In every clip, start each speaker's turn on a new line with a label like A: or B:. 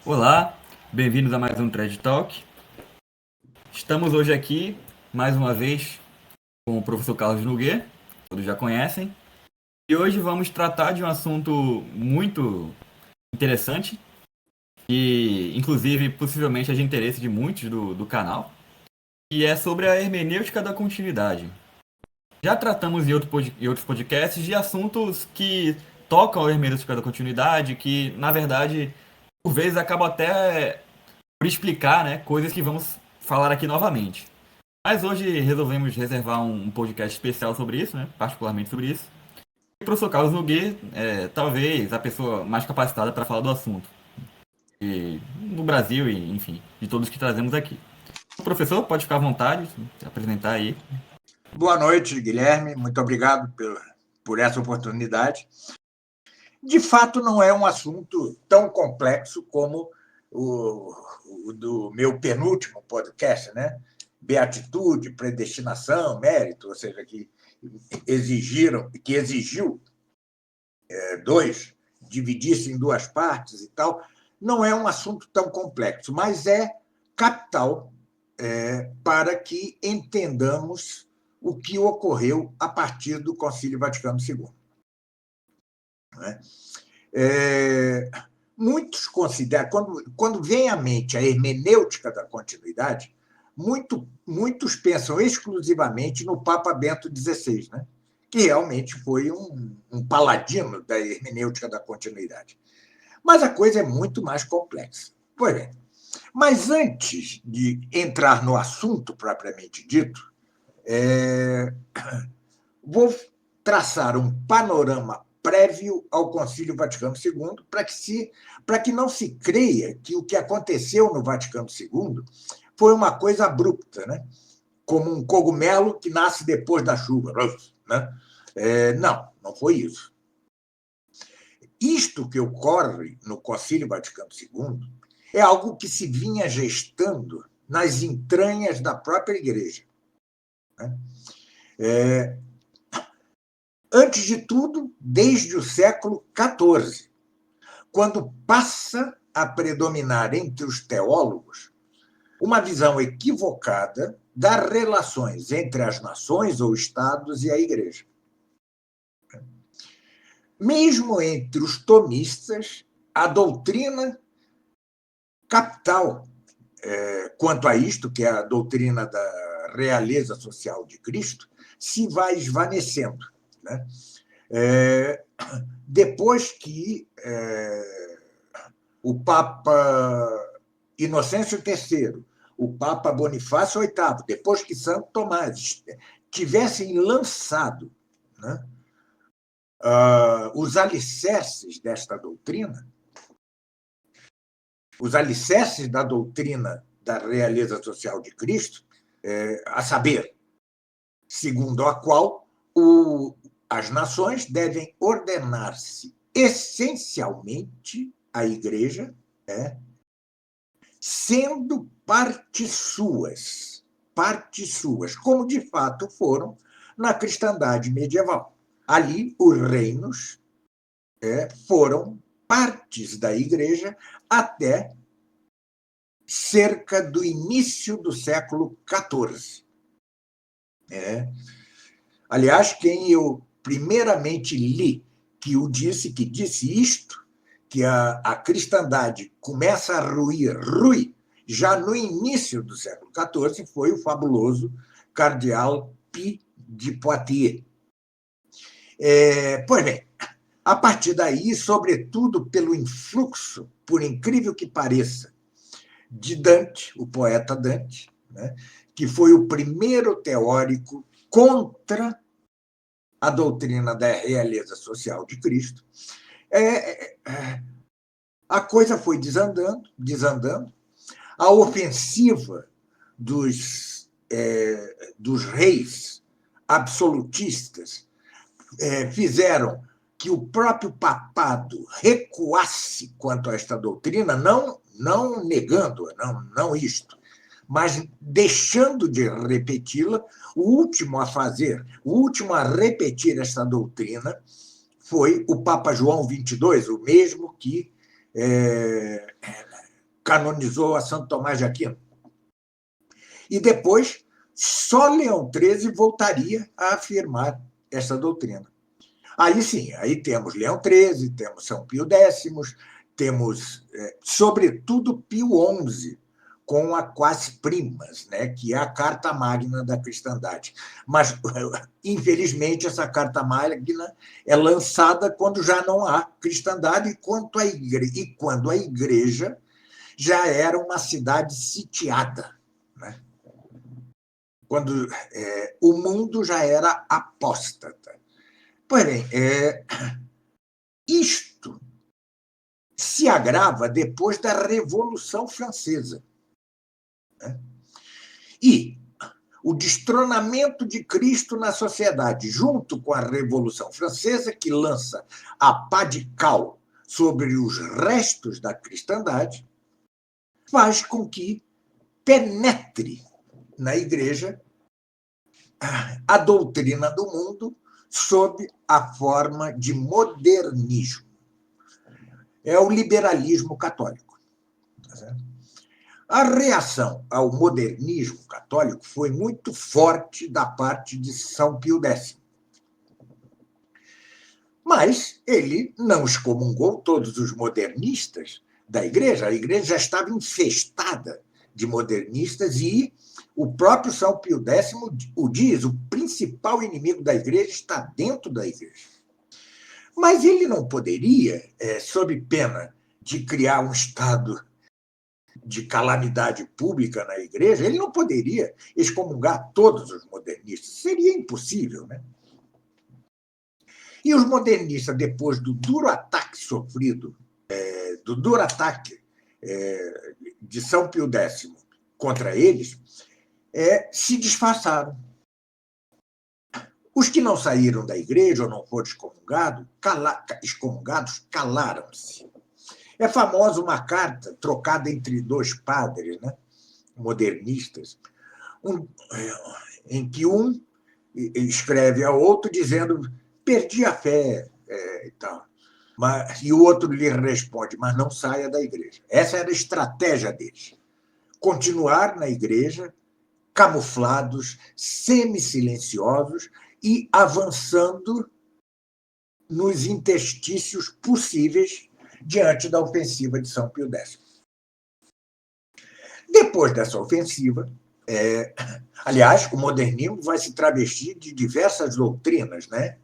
A: Olá, bem-vindos a mais um TED Talk. Estamos hoje aqui, mais uma vez, com o professor Carlos Nogueira, todos já conhecem, e hoje vamos tratar de um assunto muito interessante e, inclusive, possivelmente é de interesse de muitos do canal, e é sobre a hermenêutica da continuidade. Já tratamos em outros podcasts de assuntos que tocam a hermenêutica da continuidade, que, na verdade, por vezes acabam até por explicar, né, coisas que vamos falar aqui novamente. Mas hoje resolvemos reservar um podcast especial sobre isso, né, particularmente sobre isso. E o professor Carlos Nogueira é talvez a pessoa mais capacitada para falar do assunto. E, no Brasil e, enfim, de todos que trazemos aqui. O professor, pode ficar à vontade, se apresentar aí.
B: Boa noite, Guilherme. Muito obrigado por essa oportunidade. De fato, não é um assunto tão complexo como o do meu penúltimo podcast, né? Beatitude, predestinação, mérito, ou seja, que exigiu dois, dividir-se em duas partes e tal. Não é um assunto tão complexo, mas é capital para que entendamos o que ocorreu a partir do Concílio Vaticano II. Né? Muitos consideram, quando vem à mente a hermenêutica da continuidade, muitos pensam exclusivamente no Papa Bento XVI, né? Que realmente foi um paladino da hermenêutica da continuidade. Mas a coisa é muito mais complexa. Pois bem, mas antes de entrar no assunto propriamente dito, vou traçar um panorama prévio ao Concílio Vaticano II para que não se creia que o que aconteceu no Vaticano II foi uma coisa abrupta, né? Como um cogumelo que nasce depois da chuva. Né? Não foi isso. Isto que ocorre no Concílio Vaticano II é algo que se vinha gestando nas entranhas da própria Igreja. Né? Antes de tudo, desde o século XIV, quando passa a predominar entre os teólogos uma visão equivocada das relações entre as nações ou estados e a Igreja. Mesmo entre os thomistas, a doutrina capital quanto a isto, que é a doutrina da realeza social de Cristo, se vai esvanecendo. Né? Depois que o Papa Inocêncio III, o Papa Bonifácio VIII, depois que Santo Tomás tivessem lançado, né, os alicerces desta doutrina, os alicerces da doutrina da realeza social de Cristo, a saber, segundo a qual as nações devem ordenar-se essencialmente à Igreja, sendo partes suas, como de fato foram na cristandade medieval. Ali, os reinos foram partes da Igreja até cerca do início do século XIV. Aliás, quem eu primeiramente li que disse isto, que a cristandade começa a ruir já no início do século XIV, foi o fabuloso cardeal Pie de Poitiers. Pois bem, a partir daí, sobretudo pelo influxo, por incrível que pareça, de Dante, o poeta Dante, né, que foi o primeiro teórico contra a doutrina da realeza social de Cristo, a coisa foi desandando. A ofensiva dos reis absolutistas fizeram que o próprio papado recuasse quanto a esta doutrina, não negando-a, não isto, mas deixando de repeti-la. O último a repetir esta doutrina foi o Papa João XXII, o mesmo que canonizou a Santo Tomás de Aquino. E depois, só Leão XIII voltaria a afirmar essa doutrina. Aí sim, aí temos Leão XIII, temos São Pio X, temos, sobretudo, Pio XI, com a Quas Primas, né, que é a Carta Magna da cristandade. Mas, infelizmente, essa Carta Magna é lançada quando já não há cristandade e quando a igreja já era uma cidade sitiada, né? Quando o mundo já era apóstata. Pois bem, isto se agrava depois da Revolução Francesa, né? E o destronamento de Cristo na sociedade, junto com a Revolução Francesa, que lança a pá de cal sobre os restos da cristandade, faz com que penetre na igreja a doutrina do mundo sob a forma de modernismo. É o liberalismo católico. A reação ao modernismo católico foi muito forte da parte de São Pio X. Mas ele não excomungou todos os modernistas da igreja. A igreja já estava infestada de modernistas e o próprio São Pio X o diz, o principal inimigo da igreja está dentro da igreja. Mas ele não poderia, sob pena de criar um estado de calamidade pública na igreja, ele não poderia excomungar todos os modernistas. Seria impossível, né? E os modernistas, depois do duro ataque sofrido, do duro ataque de São Pio X contra eles, se disfarçaram. Os que não saíram da igreja ou não foram excomungados, calaram-se. É famosa uma carta trocada entre dois padres, né, modernistas, em que um escreve ao outro dizendo: perdi a fé e tal. E o outro lhe responde: mas não saia da igreja. Essa era a estratégia deles. Continuar na igreja, camuflados, semi-silenciosos e avançando nos interstícios possíveis diante da ofensiva de São Pio X. Depois dessa ofensiva, aliás, o modernismo vai se travestir de diversas doutrinas, né?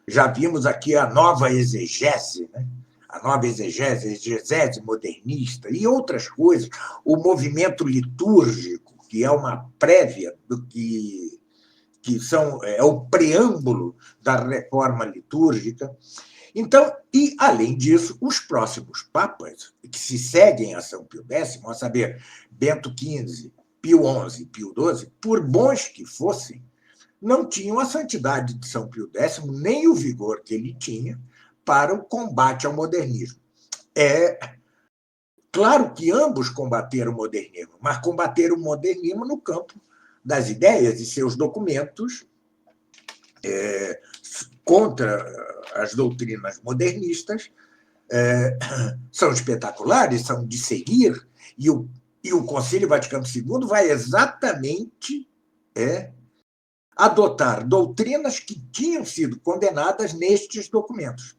B: Já vimos aqui a nova exegese, né? A nova exegese modernista e outras coisas, o movimento litúrgico, que é uma prévia do que é o preâmbulo da reforma litúrgica. Então, e, além disso, os próximos papas que se seguem a São Pio X, a saber, Bento XV, Pio XI e Pio XII, por bons que fossem, não tinham a santidade de São Pio X, nem o vigor que ele tinha para o combate ao modernismo. Claro que ambos combateram o modernismo, mas combateram o modernismo no campo das ideias e seus documentos contra as doutrinas modernistas são espetaculares, são de seguir, e o Concílio Vaticano II vai exatamente adotar doutrinas que tinham sido condenadas nestes documentos.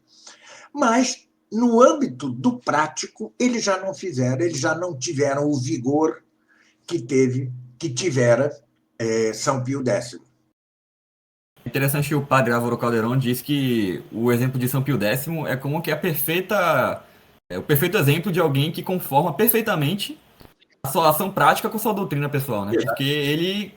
B: Mas, no âmbito do prático, eles já não fizeram, eles já não tiveram o vigor que tivera São Pio X.
A: Interessante que o padre Álvaro Caldeirão diz que o exemplo de São Pio X é como que o perfeito exemplo de alguém que conforma perfeitamente a sua ação prática com sua doutrina pessoal, né? Porque ele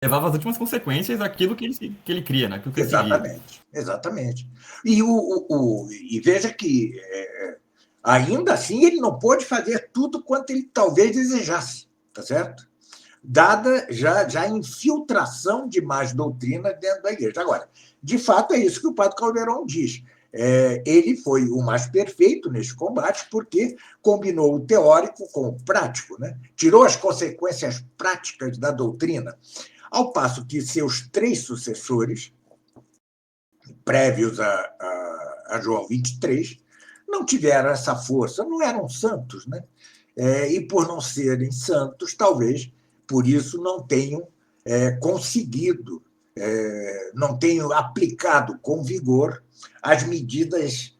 A: levava as últimas consequências daquilo que ele cria, né? Aquilo que ele seguia.
B: Exatamente. E veja que, ainda assim, ele não pôde fazer tudo quanto ele talvez desejasse, tá certo? Dada já a infiltração de mais doutrina dentro da igreja. Agora, de fato, é isso que o padre Caldeirão diz. Ele foi o mais perfeito nesse combate porque combinou o teórico com o prático, né? Tirou as consequências práticas da doutrina, ao passo que seus três sucessores, prévios a João 23, não tiveram essa força, não eram santos, né? E por não serem santos, talvez por isso não tenham conseguido, não tenham aplicado com vigor as medidas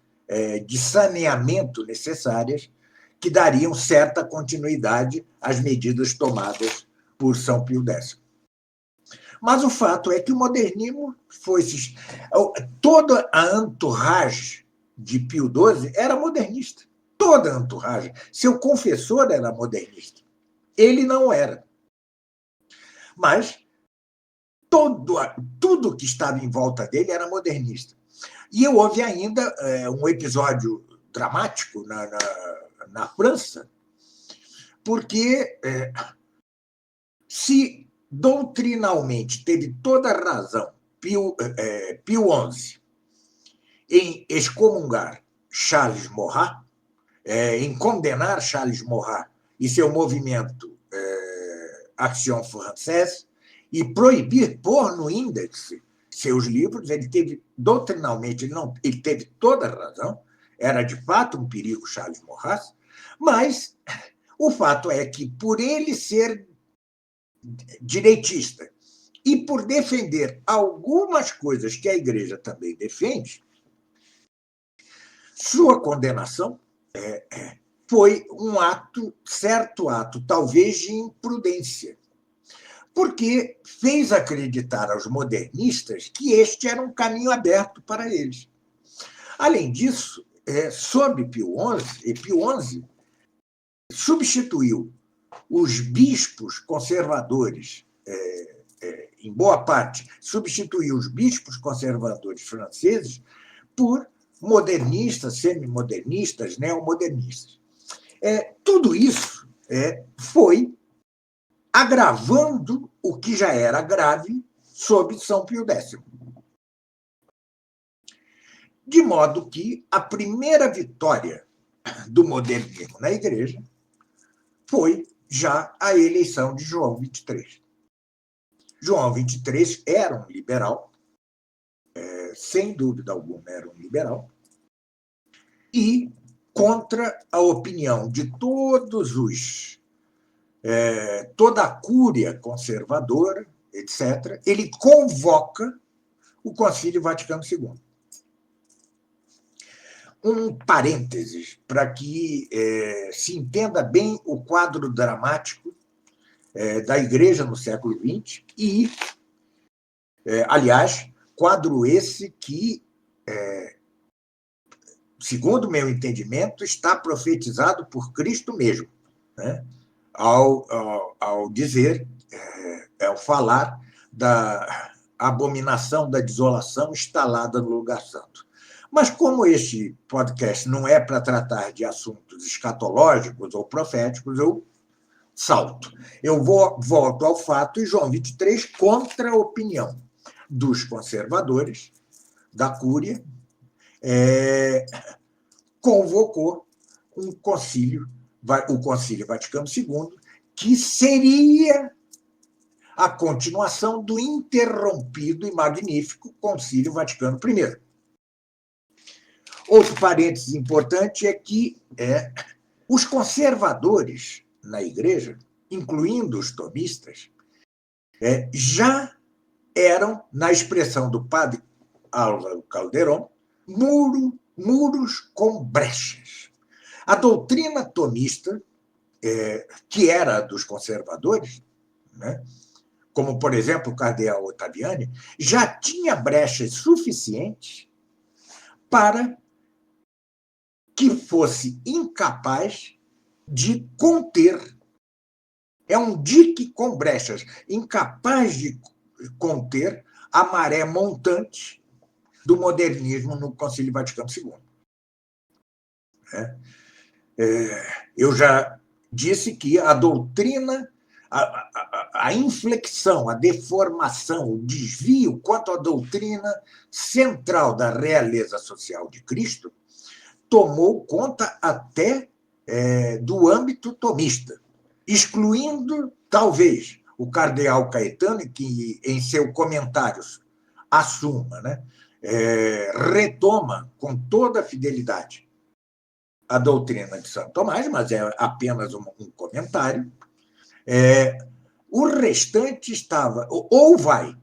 B: de saneamento necessárias que dariam certa continuidade às medidas tomadas por São Pio X. Mas o fato é que o modernismo foi. Toda a entourage de Pio XII era modernista. Toda a entourage. Seu confessor era modernista. Ele não era. Mas tudo que estava em volta dele era modernista. E houve ainda um episódio dramático na França, porque se doutrinalmente teve toda a razão Pio XI em excomungar Charles Maurras, em condenar Charles Maurras e seu movimento Action Française, e proibir pôr no índice seus livros, ele teve, doutrinalmente, ele teve toda a razão, era de fato um perigo Charles Maurras, mas o fato é que, por ele ser direitista e por defender algumas coisas que a Igreja também defende, sua condenação foi um certo ato, talvez de imprudência, porque fez acreditar aos modernistas que este era um caminho aberto para eles. Além disso, sob Pio XI substituiu os bispos conservadores, em boa parte, substituiu os bispos conservadores franceses por modernistas, semi-modernistas, neomodernistas. Tudo isso foi agravando o que já era grave sob São Pio X. De modo que a primeira vitória do modernismo na Igreja foi já a eleição de João XXIII. João XXIII era um liberal, sem dúvida alguma era um liberal, e, contra a opinião de toda a cúria conservadora, etc., ele convoca o Concílio Vaticano II. Um parênteses para que se entenda bem o quadro dramático da Igreja no século XX e, aliás, quadro esse que, segundo o meu entendimento, está profetizado por Cristo mesmo, né? Ao dizer, ao falar da abominação da desolação instalada no lugar santo. Mas como este podcast não é para tratar de assuntos escatológicos ou proféticos, eu salto. Eu volto ao fato, e João XXIII, contra a opinião dos conservadores, da Cúria, convocou o Concílio Vaticano II, que seria a continuação do interrompido e magnífico Concílio Vaticano I. Outro parênteses importante é que os conservadores na Igreja, incluindo os tomistas, já eram, na expressão do padre Álvaro Calderón, muros com brechas. A doutrina tomista, que era dos conservadores, né, como, por exemplo, o cardeal Ottaviani, já tinha brechas suficientes para que fosse incapaz de conter. É um dique com brechas, incapaz de conter a maré montante do modernismo no Concílio Vaticano II. Eu já disse que a doutrina, a inflexão, a deformação, o desvio quanto à doutrina central da realeza social de Cristo tomou conta até do âmbito tomista, excluindo, talvez, o cardeal Caetano, que, em seu comentário à Suma, né, retoma com toda a fidelidade a doutrina de Santo Tomás, mas é apenas um comentário. O restante estava, ou vai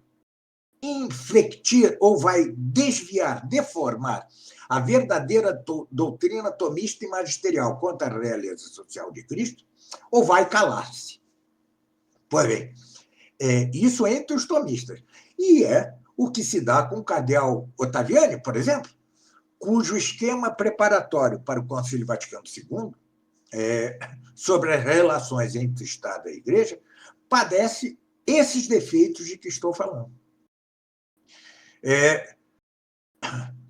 B: inflectir, ou vai desviar, deformar a verdadeira doutrina tomista e magisterial quanto à realeza social de Cristo, ou vai calar-se. Pois bem, isso entre os tomistas. E é o que se dá com o cardeal Ottaviani, por exemplo, cujo esquema preparatório para o Concílio Vaticano II, sobre as relações entre o Estado e a Igreja, padece esses defeitos de que estou falando.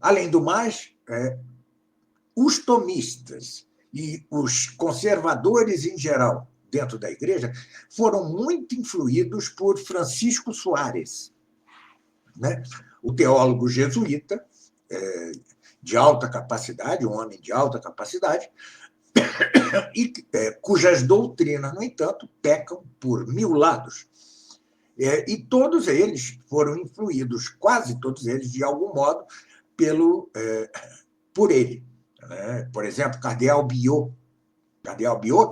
B: Além do mais, os tomistas e os conservadores em geral dentro da Igreja foram muito influídos por Francisco Soares, né? O teólogo jesuíta, de alta capacidade, um homem de alta capacidade, e cujas doutrinas, no entanto, pecam por 1000 lados. E todos eles foram influídos, quase todos eles, de algum modo, por ele. Né? Por exemplo, Cardeal Biot,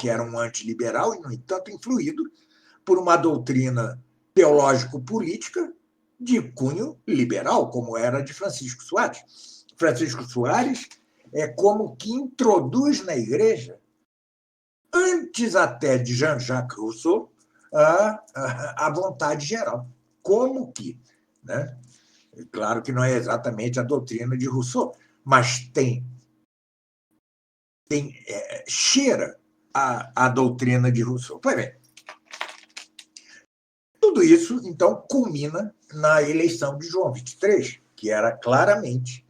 B: que era um antiliberal e, no entanto, influído por uma doutrina teológico-política de cunho liberal, como era a de Francisco Soares. Francisco Soares é como que introduz na Igreja, antes até de Jean-Jacques Rousseau, a vontade geral. Como que? Né? Claro que não é exatamente a doutrina de Rousseau, mas cheira a doutrina de Rousseau. Pois bem, tudo isso, então, culmina na eleição de João XXIII, que era claramente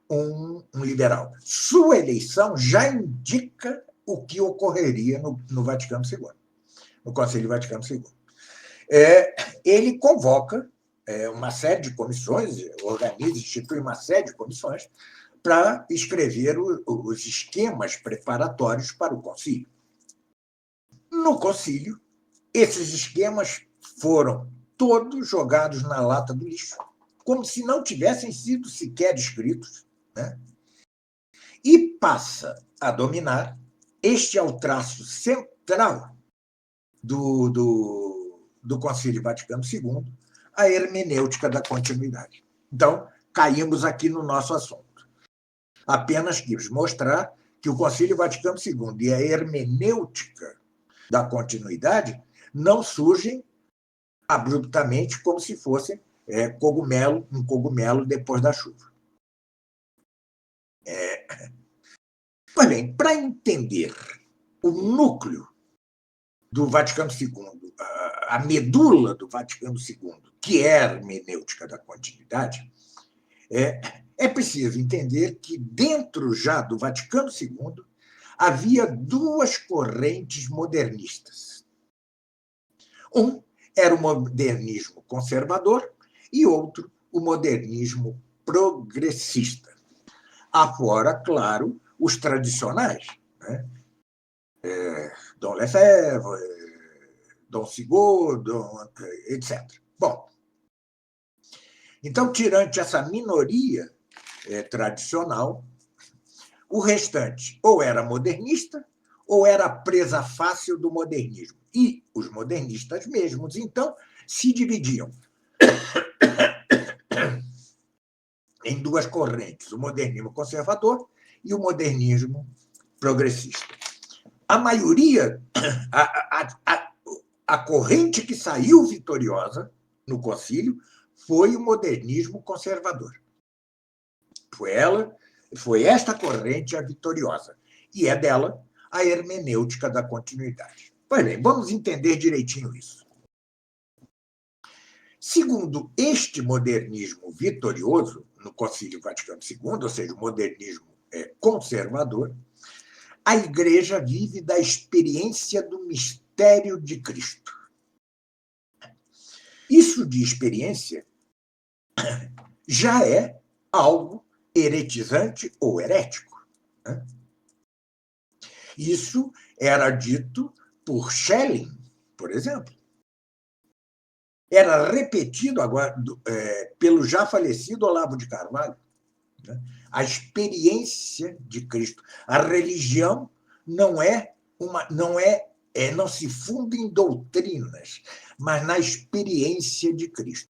B: um liberal. Sua eleição já indica o que ocorreria no Vaticano II, no Concílio Vaticano II. Ele convoca uma série de comissões, organiza, institui uma série de comissões para escrever os esquemas preparatórios para o concílio. No concílio, esses esquemas foram todos jogados na lata do lixo, como se não tivessem sido sequer escritos, né? E passa a dominar, este é o traço central do Concílio Vaticano II, a hermenêutica da continuidade. Então, caímos aqui no nosso assunto. Apenas quis mostrar que o Concílio Vaticano II e a hermenêutica da continuidade não surgem abruptamente como se fossem um cogumelo depois da chuva. Pois bem, para entender o núcleo do Vaticano II, a medula do Vaticano II, que é a hermenêutica da continuidade, é preciso entender que dentro já do Vaticano II havia duas correntes modernistas. Um era o modernismo conservador e outro o modernismo progressista. Afora, claro, os tradicionais, né? Dom Lefebvre, Dom Cigot, etc. Bom, então, tirante essa minoria tradicional, o restante ou era modernista ou era presa fácil do modernismo. E os modernistas mesmos, então, se dividiam em duas correntes, o modernismo conservador e o modernismo progressista. A maioria, a corrente que saiu vitoriosa no concílio foi o modernismo conservador. Foi esta corrente a vitoriosa. E é dela a hermenêutica da continuidade. Pois bem, vamos entender direitinho isso. Segundo este modernismo vitorioso, no Concílio Vaticano II, ou seja, o modernismo conservador, a Igreja vive da experiência do mistério de Cristo. Isso de experiência já é algo heretizante ou herético. Né? Isso era dito por Schelling, por exemplo. Era repetido agora pelo já falecido Olavo de Carvalho. né? A experiência de Cristo. A religião não se funda em doutrinas, mas na experiência de Cristo.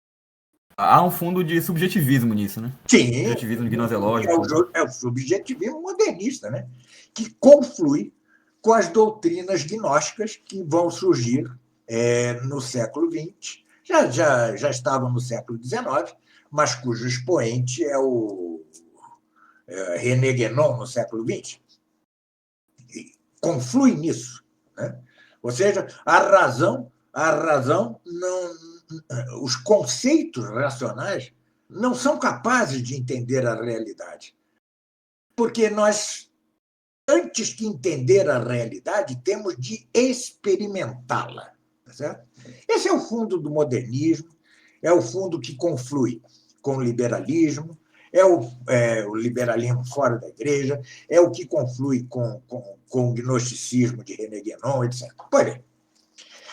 A: Há um fundo de subjetivismo nisso, né?
B: Sim,
A: Subjetivismo gnoseológico.
B: é o subjetivismo modernista, né? Que conflui com as doutrinas gnósticas que vão surgir no século XX. Já estavam no século XIX, mas cujo expoente é o René Guénon, no século XX. E conflui nisso, né? Ou seja, a razão não, os conceitos racionais não são capazes de entender a realidade. Porque nós, antes de entender a realidade, temos de experimentá-la. Tá certo? Esse é o fundo do modernismo, é o fundo que conflui com o liberalismo, o liberalismo fora da igreja, é o que conflui com o gnosticismo de René Guénon, etc. Pois bem.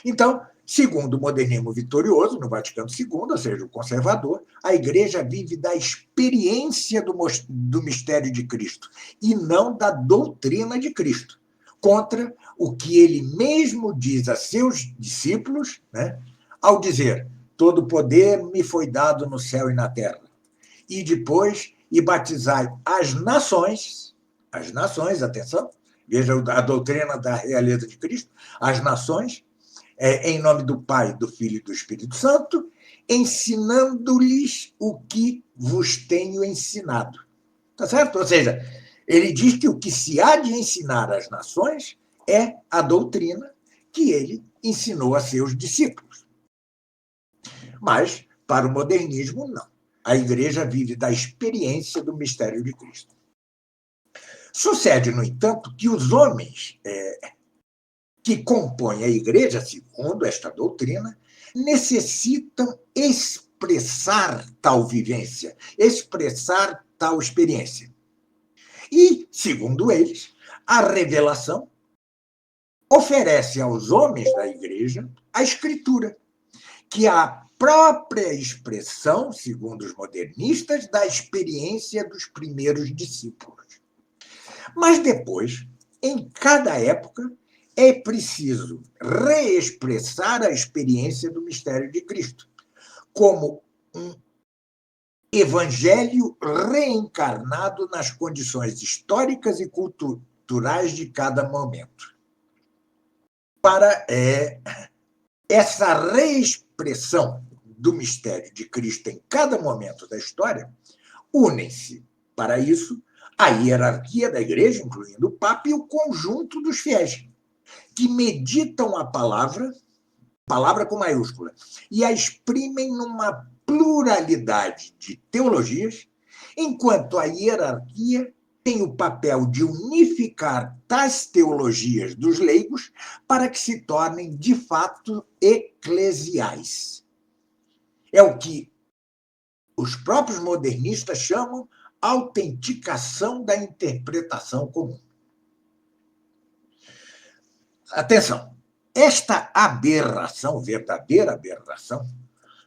B: Então, segundo o modernismo vitorioso, no Vaticano II, ou seja, o conservador, a Igreja vive da experiência do mistério de Cristo e não da doutrina de Cristo, contra o que ele mesmo diz a seus discípulos, né, ao dizer: todo poder me foi dado no céu e na terra. E depois, e batizai as nações, atenção, veja a doutrina da realeza de Cristo, as nações, em nome do Pai, do Filho e do Espírito Santo, ensinando-lhes o que vos tenho ensinado. Tá certo? Ou seja, ele diz que o que se há de ensinar às nações é a doutrina que ele ensinou a seus discípulos. Mas, para o modernismo, não. A Igreja vive da experiência do mistério de Cristo. Sucede, no entanto, que os homens que compõem a Igreja, segundo esta doutrina, necessitam expressar tal vivência, expressar tal experiência. E, segundo eles, a revelação oferece aos homens da Igreja a Escritura, que é a própria expressão, segundo os modernistas, da experiência dos primeiros discípulos. Mas depois, em cada época, é preciso reexpressar a experiência do mistério de Cristo, como um evangelho reencarnado nas condições históricas e culturais de cada momento. Para essa reexpressão do mistério de Cristo em cada momento da história, unem-se, para isso, a hierarquia da Igreja, incluindo o Papa, e o conjunto dos fiéis, que meditam a palavra com maiúscula, e a exprimem numa pluralidade de teologias, enquanto a hierarquia tem o papel de unificar tais teologias dos leigos para que se tornem, de fato, eclesiais. É o que os próprios modernistas chamam autenticação da interpretação comum. Atenção, esta aberração, verdadeira aberração,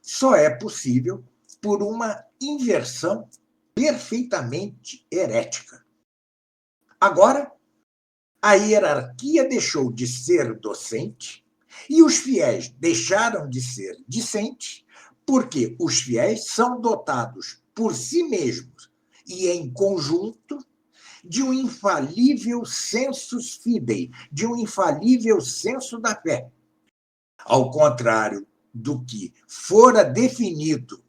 B: só é possível por uma inversão perfeitamente herética. Agora, a hierarquia deixou de ser docente e os fiéis deixaram de ser discentes, porque os fiéis são dotados por si mesmos e em conjunto de um infalível sensus fidei, de um infalível senso da fé. Ao contrário do que fora definido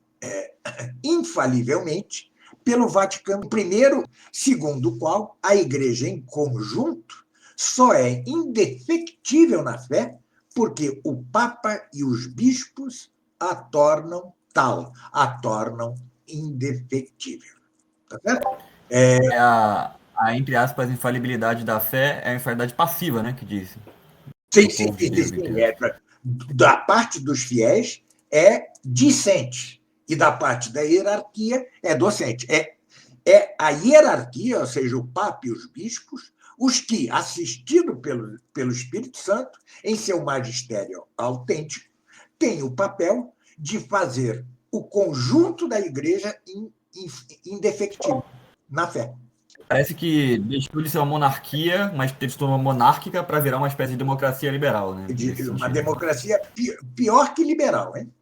B: infalivelmente pelo Vaticano I, segundo o qual a Igreja em conjunto só é indefectível na fé porque o Papa e os bispos a tornam tal, a tornam indefectível. Tá certo?
A: Entre aspas, infalibilidade da fé é a infalibilidade passiva, né, que diz.
B: Sim. Da parte dos fiéis é discente, e da parte da hierarquia é docente. É a hierarquia, ou seja, o Papa e os bispos, os que, assistidos pelo Espírito Santo, em seu magistério autêntico, têm o papel de fazer o conjunto da Igreja indefectível. na fé.
A: Parece que deixou de ser uma monarquia, mas teve se tornou monárquica para virar uma espécie de democracia liberal, né? Nesse
B: Uma
A: sentido.
B: democracia pior que liberal, hein?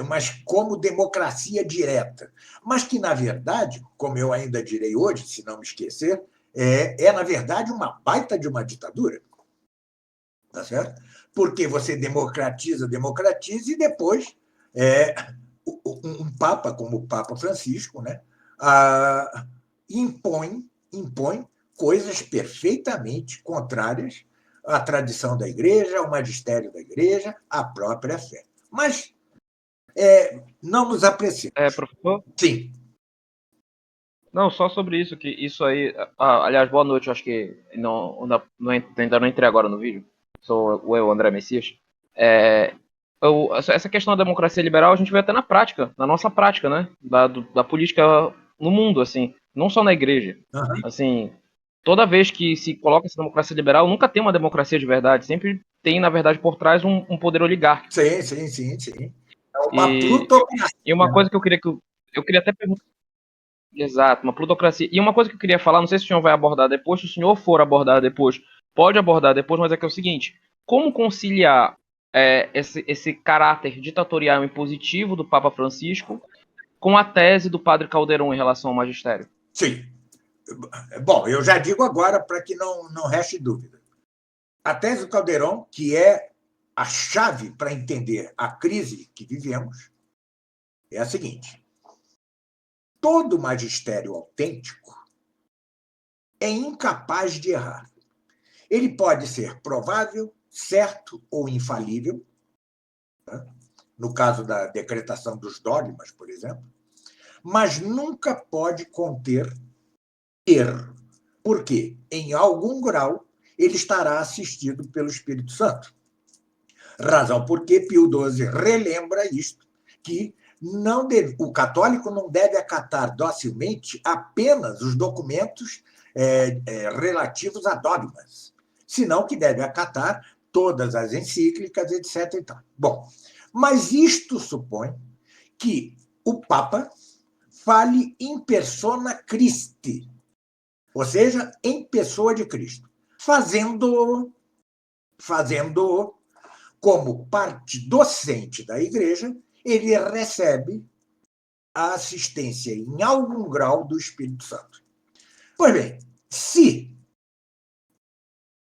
B: Mas como democracia direta. Mas que, na verdade, como eu ainda direi hoje, se não me esquecer, na verdade, uma baita de uma ditadura. Tá certo? Porque você democratiza e depois um Papa, como o Papa Francisco, né, impõe coisas perfeitamente contrárias à tradição da Igreja, ao magistério da Igreja, à própria fé. Mas não nos apreciamos.
C: Professor?
B: Sim.
C: Não, só sobre isso, que isso aí. Aliás, boa noite, eu acho que ainda não entrei agora no vídeo. Sou o André Messias. Essa questão da democracia liberal a gente vê até na prática, na nossa prática, né? Da política no mundo, assim, não só na igreja.
B: Uhum.
C: Assim, toda vez que se coloca essa democracia liberal, nunca tem uma democracia de verdade, sempre tem, na verdade, por trás um poder oligárquico.
B: Sim. É uma plutocracia.
C: E uma coisa que eu queria até perguntar. Exato, uma plutocracia. E uma coisa que eu queria falar, não sei se o senhor vai abordar depois, se o senhor for abordar depois, pode abordar depois, mas é que é o seguinte: como conciliar esse caráter ditatorial e impositivo do Papa Francisco com a tese do padre Calderon em relação ao magistério?
B: Sim. Bom, eu já digo agora para que não reste dúvida. A tese do Calderon, que é a chave para entender a crise que vivemos, é a seguinte: todo magistério autêntico é incapaz de errar. Ele pode ser provável, certo ou infalível, né? No caso da decretação dos dogmas, por exemplo, mas nunca pode conter erro, porque, em algum grau, ele estará assistido pelo Espírito Santo. Razão porque Pio XII relembra isto, que o católico não deve acatar docilmente apenas os documentos relativos a dogmas, senão que deve acatar todas as encíclicas, etc. E tal. Bom, mas isto supõe que o Papa fale in persona Christi, ou seja, em pessoa de Cristo, fazendo como parte docente da Igreja, ele recebe a assistência em algum grau do Espírito Santo. Pois bem, se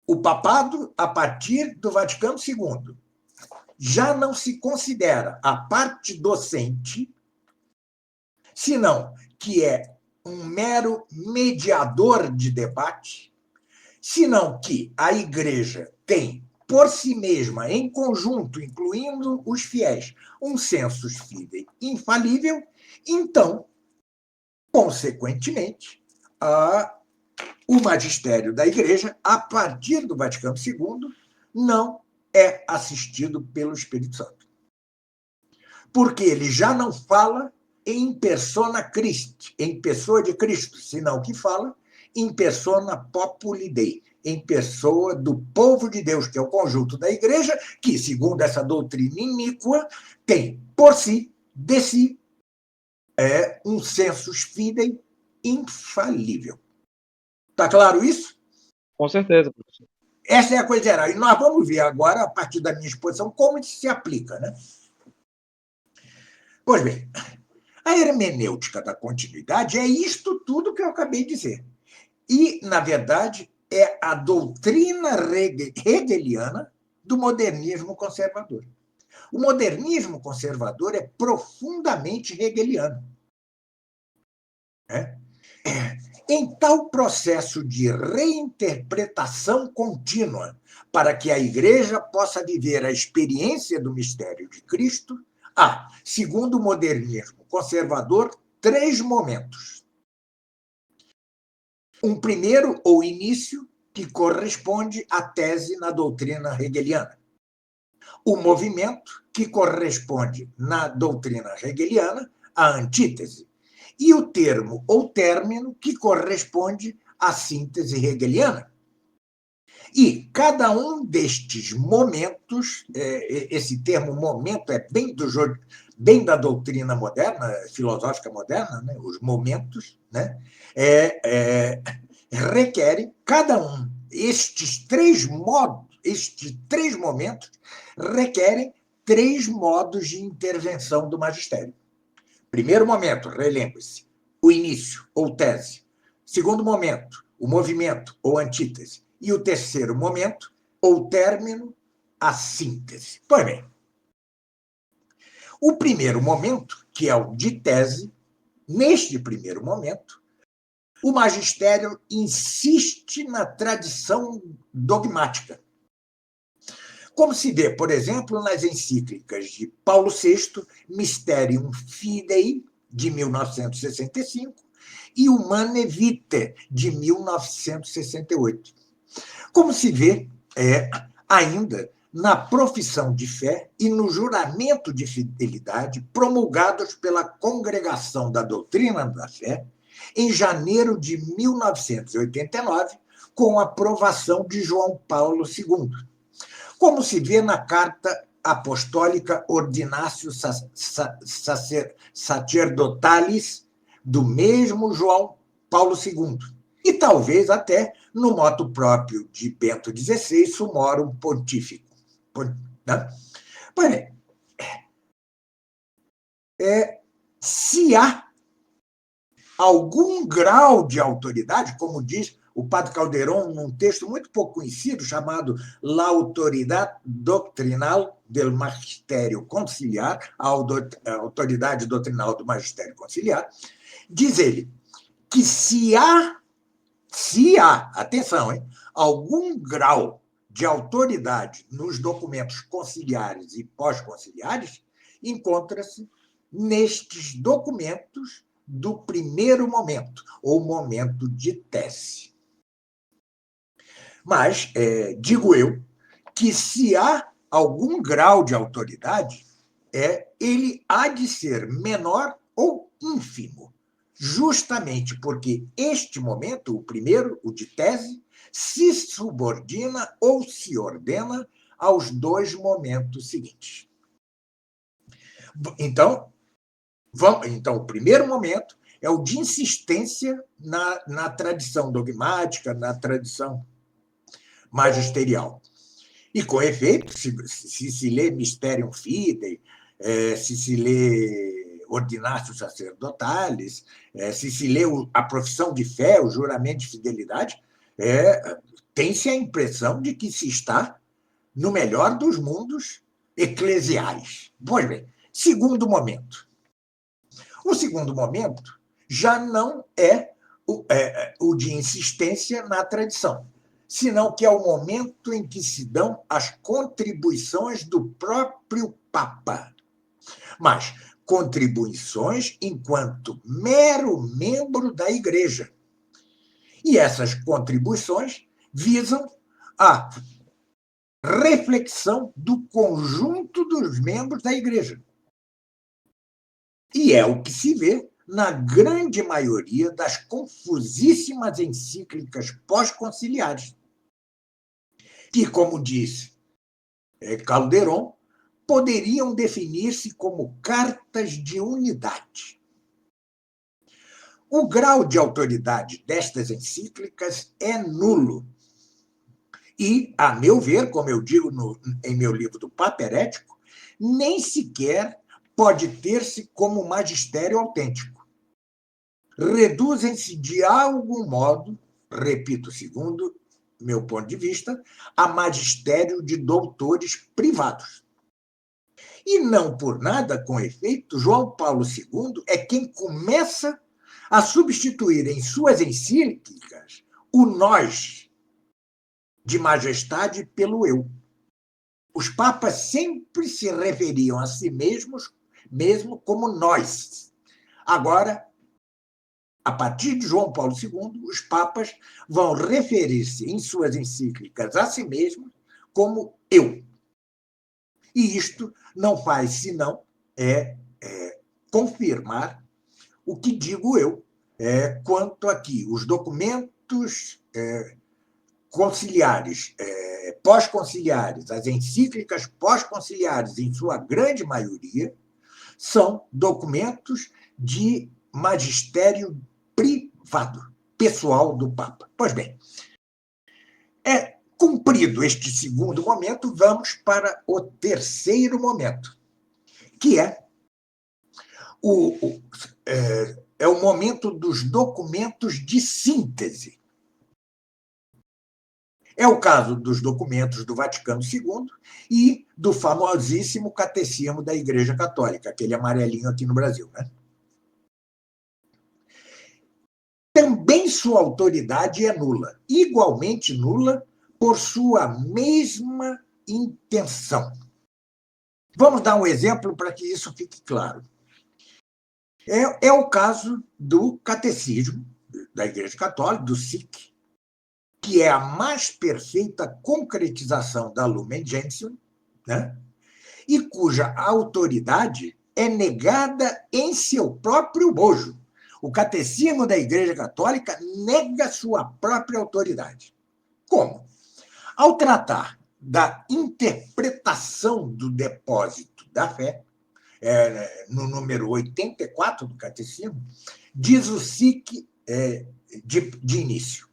B: o papado, a partir do Vaticano II, já não se considera a parte docente, senão que é um mero mediador de debate, senão que a Igreja tem por si mesma, em conjunto, incluindo os fiéis, um sensus fidei infalível, então, consequentemente, o magistério da Igreja, a partir do Vaticano II, não é assistido pelo Espírito Santo. Porque ele já não fala em persona Christi, em pessoa de Cristo, senão que fala em persona populi Dei, em pessoa do povo de Deus, que é o conjunto da Igreja, que, segundo essa doutrina iníqua, tem por si, de si, um sensus fidei infalível. Está claro isso?
C: Com certeza, professor.
B: Essa é a coisa geral. E nós vamos ver agora, a partir da minha exposição, como isso se aplica, né? Pois bem, a hermenêutica da continuidade é isto tudo que eu acabei de dizer. E, na verdade, é a doutrina hegeliana do modernismo conservador. O modernismo conservador é profundamente hegeliano. Em tal processo de reinterpretação contínua para que a Igreja possa viver a experiência do mistério de Cristo, há, segundo o modernismo conservador, 3 momentos. Um primeiro, ou início, que corresponde à tese na doutrina hegeliana. O movimento, que corresponde na doutrina hegeliana à antítese. E o termo ou término, que corresponde à síntese hegeliana. E cada um destes momentos, esse termo momento é bem da doutrina moderna, filosófica moderna, né? Os momentos, né? Requerem cada um, estes três momentos requerem três modos de intervenção do magistério. Primeiro momento, relembre-se, o início ou tese. Segundo momento, o movimento ou antítese. E o terceiro momento, ou término, a síntese. Pois bem, o primeiro momento, que é o de tese, neste primeiro momento, o magistério insiste na tradição dogmática. Como se vê, por exemplo, nas encíclicas de Paulo VI, Mysterium Fidei, de 1965, e Humanae Vitae, de 1968. Como se vê ainda na profissão de fé e no juramento de fidelidade promulgados pela Congregação da Doutrina da Fé em janeiro de 1989, com a aprovação de João Paulo II. Como se vê na Carta Apostólica Ordinatio Sacerdotalis do mesmo João Paulo II. E talvez até no motu próprio de Bento XVI, Sumorum Pontificum. Né? Pois bem, se há algum grau de autoridade, como diz o padre Calderón num texto muito pouco conhecido, chamado La Autoridad Doctrinal del Magistério Conciliar, a autoridade doutrinal do magistério conciliar, diz ele que se há, atenção, algum grau de autoridade nos documentos conciliares e pós-conciliares, encontra-se nestes documentos do primeiro momento, ou momento de tese. Mas, digo eu, que se há algum grau de autoridade, ele há de ser menor ou ínfimo, justamente porque este momento, o primeiro, o de tese, se subordina ou se ordena aos dois momentos seguintes. Então, o primeiro momento é o de insistência na tradição dogmática, na tradição magisterial. E, com efeito, se lê Mysterium Fidei, se lê Ordinatio Sacerdotalis, se lê a profissão de fé, o juramento de fidelidade, tem-se a impressão de que se está no melhor dos mundos eclesiais. Pois bem, segundo momento. O segundo momento já não é o de insistência na tradição, senão que é o momento em que se dão as contribuições do próprio Papa. Mas contribuições enquanto mero membro da Igreja. E essas contribuições visam a reflexão do conjunto dos membros da Igreja. E é o que se vê na grande maioria das confusíssimas encíclicas pós-conciliares, que, como disse Calderón, poderiam definir-se como cartas de unidade. O grau de autoridade destas encíclicas é nulo. E, a meu ver, como eu digo em meu livro do Papa Herético, nem sequer pode ter-se como magistério autêntico. Reduzem-se de algum modo, repito, segundo meu ponto de vista, a magistério de doutores privados. E não por nada, com efeito, João Paulo II é quem começa a substituir em suas encíclicas o nós de majestade pelo eu. Os papas sempre se referiam a si mesmos mesmo como nós. Agora, a partir de João Paulo II, os papas vão referir-se em suas encíclicas a si mesmos como eu. E isto não faz senão confirmar o que digo eu quanto aqui. Os documentos conciliares, pós-conciliares, as encíclicas pós-conciliares, em sua grande maioria, são documentos de magistério privado, pessoal do Papa. Pois bem, cumprido este segundo momento, vamos para o terceiro momento, que é o momento dos documentos de síntese. É o caso dos documentos do Vaticano II e do famosíssimo Catecismo da Igreja Católica, aquele amarelinho aqui no Brasil, né? Também sua autoridade é nula, igualmente nula por sua mesma intenção. Vamos dar um exemplo para que isso fique claro. É o caso do Catecismo da Igreja Católica, do SIC, que é a mais perfeita concretização da Lumen Gentium, né? E cuja autoridade é negada em seu próprio bojo. O Catecismo da Igreja Católica nega sua própria autoridade. Como? Ao tratar da interpretação do depósito da fé, no número 84 do Catecismo, diz o SIC de início: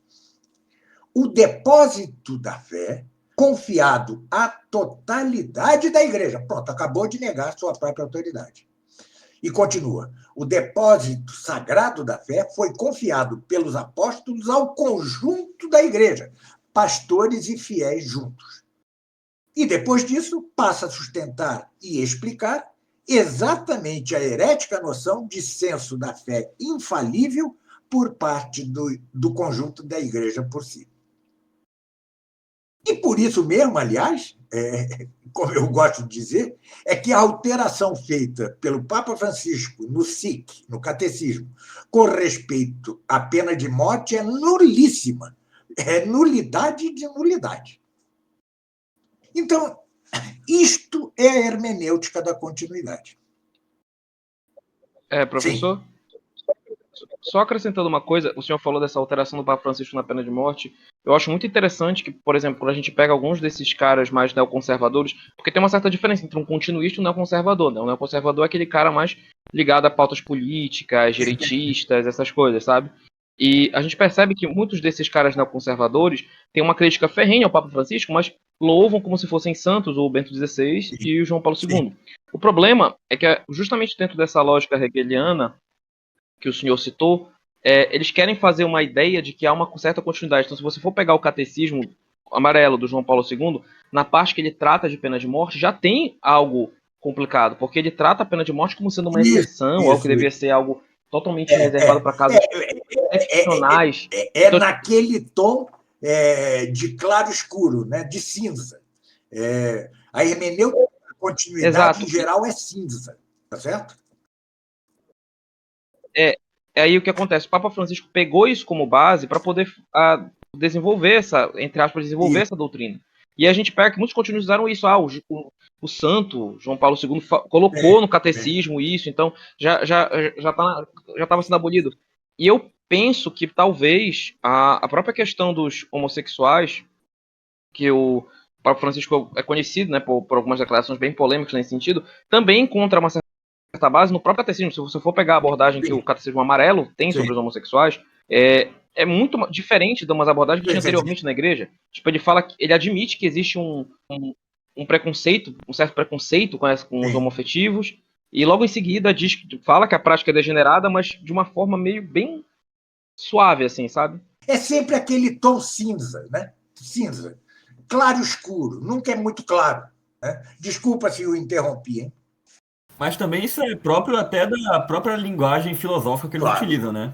B: o depósito da fé confiado à totalidade da Igreja. Pronto, acabou de negar sua própria autoridade. E continua: o depósito sagrado da fé foi confiado pelos apóstolos ao conjunto da Igreja, pastores e fiéis juntos. E depois disso, passa a sustentar e explicar exatamente a herética noção de senso da fé infalível por parte do conjunto da Igreja por si. E por isso mesmo, aliás, como eu gosto de dizer, é que a alteração feita pelo Papa Francisco no SIC, no Catecismo, com respeito à pena de morte é nulíssima. É nulidade de nulidade. Então, isto é a hermenêutica da continuidade.
C: Professor? Sim. Só acrescentando uma coisa, o senhor falou dessa alteração do Papa Francisco na pena de morte. Eu acho muito interessante que, por exemplo, quando a gente pega alguns desses caras mais neoconservadores, porque tem uma certa diferença entre um continuista e um neoconservador, né? O neoconservador é aquele cara mais ligado a pautas políticas, direitistas, essas coisas, sabe? E a gente percebe que muitos desses caras neoconservadores têm uma crítica ferrenha ao Papa Francisco, mas louvam como se fossem santos o Bento XVI e o João Paulo II. O problema é que, justamente dentro dessa lógica hegeliana que o senhor citou, eles querem fazer uma ideia de que há uma certa continuidade. Então, se você for pegar o Catecismo amarelo do João Paulo II, na parte que ele trata de pena de morte, já tem algo complicado, porque ele trata a pena de morte como sendo uma exceção, algo que devia ser algo totalmente reservado para casos excepcionais.
B: Então, naquele tom de claro escuro, né, de cinza. A hermenêutica da continuidade, exato, em geral, é cinza, tá certo?
C: Aí o que acontece? O Papa Francisco pegou isso como base para poder desenvolver essa doutrina. E a gente pega que muitos continuam usaram isso. O santo João Paulo II colocou no catecismo isso, então já estava sendo abolido. E eu penso que talvez a própria questão dos homossexuais, que o Papa Francisco é conhecido, né, por algumas declarações bem polêmicas nesse sentido, também encontra uma certa base no próprio catecismo. Se você for pegar a abordagem que o catecismo amarelo tem sobre os homossexuais, é muito diferente de umas abordagens que tinha anteriormente na igreja. Tipo, ele admite que existe um preconceito, um certo preconceito com os homoafetivos, e logo em seguida fala que a prática é degenerada, mas de uma forma meio bem suave, assim, sabe?
B: É sempre aquele tom cinza, né? Cinza. Claro escuro, nunca é muito claro, né? Desculpa se eu interrompi, hein?
A: Mas também isso é próprio até da própria linguagem filosófica que eles utilizam, né?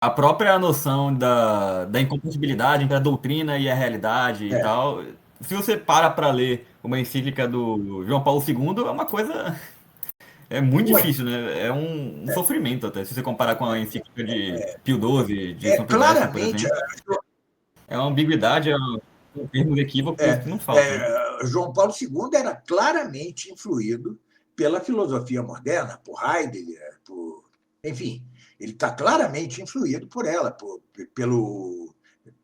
A: A própria noção da incompatibilidade entre a doutrina e a realidade e tal. Se você para ler uma encíclica do João Paulo II, é uma coisa... É muito difícil, né? É um sofrimento até, se você comparar com a encíclica de Pio XII, de São Pio X, por exemplo. É uma ambiguidade, um termo de equívoco que não falta. Né?
B: João Paulo II era claramente influído pela filosofia moderna, por Heidegger, enfim, ele está claramente influído por ela, pelo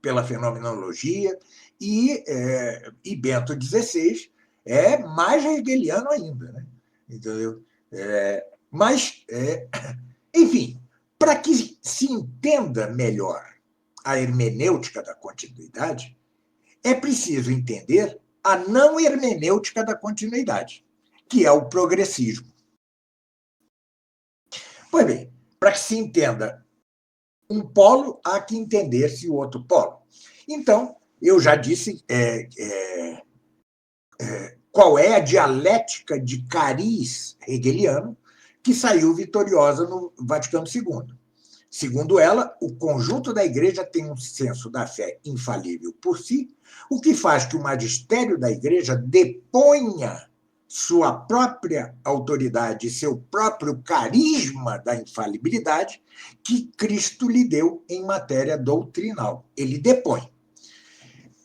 B: pela fenomenologia, e Bento XVI é mais hegeliano ainda, né? Entendeu? Mas, enfim, para que se entenda melhor a hermenêutica da continuidade, é preciso entender a não hermenêutica da continuidade, que é o progressismo. Pois bem, para que se entenda um polo, há que entender-se o outro polo. Então, eu já disse qual é a dialética de cariz hegeliano que saiu vitoriosa no Vaticano II. Segundo ela, o conjunto da Igreja tem um senso da fé infalível por si, o que faz que o magistério da Igreja deponha sua própria autoridade, seu próprio carisma da infalibilidade que Cristo lhe deu em matéria doutrinal. Ele depõe.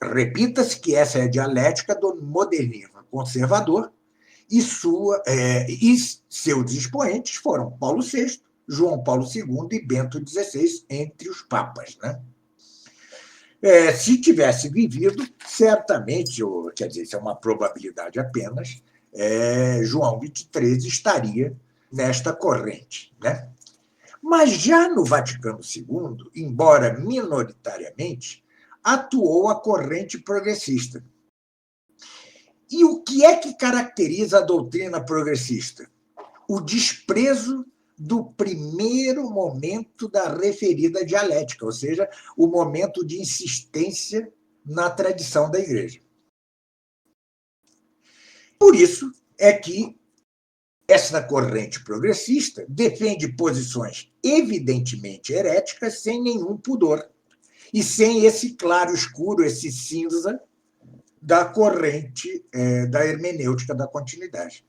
B: Repita-se que essa é a dialética do modernismo conservador e seus expoentes foram Paulo VI, João Paulo II e Bento XVI, entre os papas, né? Se tivesse vivido, certamente, quer dizer, isso é uma probabilidade apenas, João XXIII estaria nesta corrente, né? Mas já no Vaticano II, embora minoritariamente, atuou a corrente progressista. E o que é que caracteriza a doutrina progressista? O desprezo do primeiro momento da referida dialética, ou seja, o momento de insistência na tradição da Igreja. Por isso é que essa corrente progressista defende posições evidentemente heréticas sem nenhum pudor e sem esse claro escuro, esse cinza da corrente da hermenêutica da continuidade.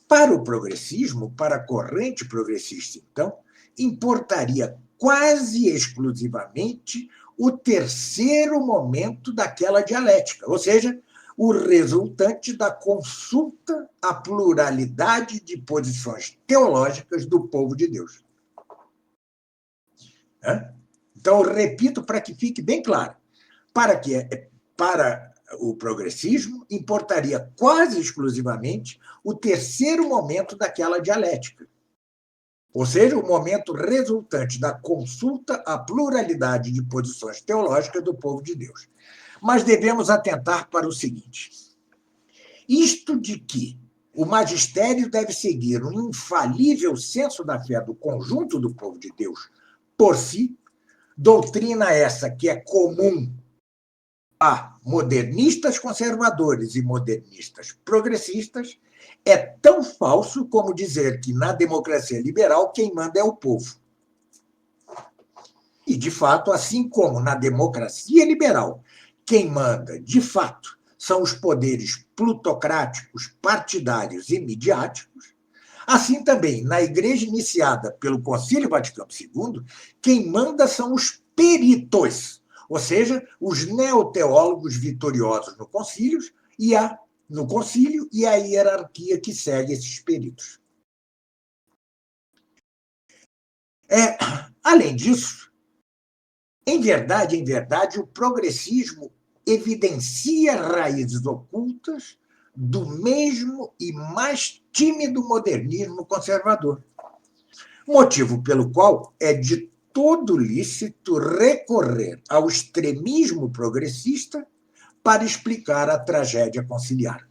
B: Para o progressismo, para a corrente progressista, então, importaria quase exclusivamente o terceiro momento daquela dialética, ou seja, o resultante da consulta à pluralidade de posições teológicas do povo de Deus. Então, eu repito para que fique bem claro. Para o progressismo, importaria quase exclusivamente o terceiro momento daquela dialética, ou seja, o momento resultante da consulta à pluralidade de posições teológicas do povo de Deus. Mas devemos atentar para o seguinte: isto de que o magistério deve seguir um infalível senso da fé do conjunto do povo de Deus por si, doutrina essa que é comum a modernistas conservadores e modernistas progressistas, é tão falso como dizer que na democracia liberal quem manda é o povo. E, de fato, assim como na democracia liberal quem manda, de fato, são os poderes plutocráticos, partidários e midiáticos, assim também, na Igreja iniciada pelo Concílio Vaticano II, quem manda são os peritos, ou seja, os neoteólogos vitoriosos no concílio e a hierarquia que segue esses peritos. Além disso, em verdade, o progressismo evidencia raízes ocultas do mesmo e mais tímido modernismo conservador, motivo pelo qual é de todo lícito recorrer ao extremismo progressista para explicar a tragédia conciliar.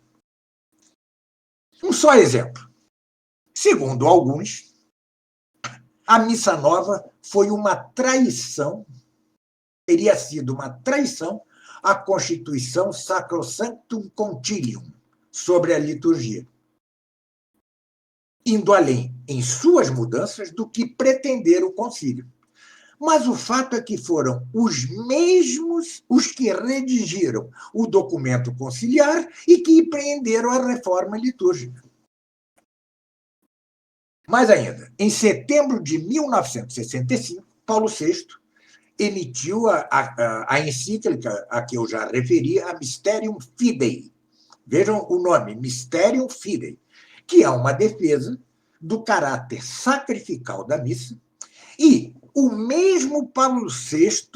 B: Um só exemplo. Segundo alguns, a Missa Nova foi uma traição, teria sido uma traição à Constituição Sacrosanctum Concilium sobre a liturgia, indo além em suas mudanças do que pretender o concílio. Mas o fato é que foram os mesmos os que redigiram o documento conciliar e que empreenderam a reforma litúrgica. Mais ainda, em setembro de 1965, Paulo VI emitiu a encíclica a que eu já referi, a Mysterium Fidei. Vejam o nome, Mysterium Fidei, que é uma defesa do caráter sacrificial da missa. E o mesmo Paulo VI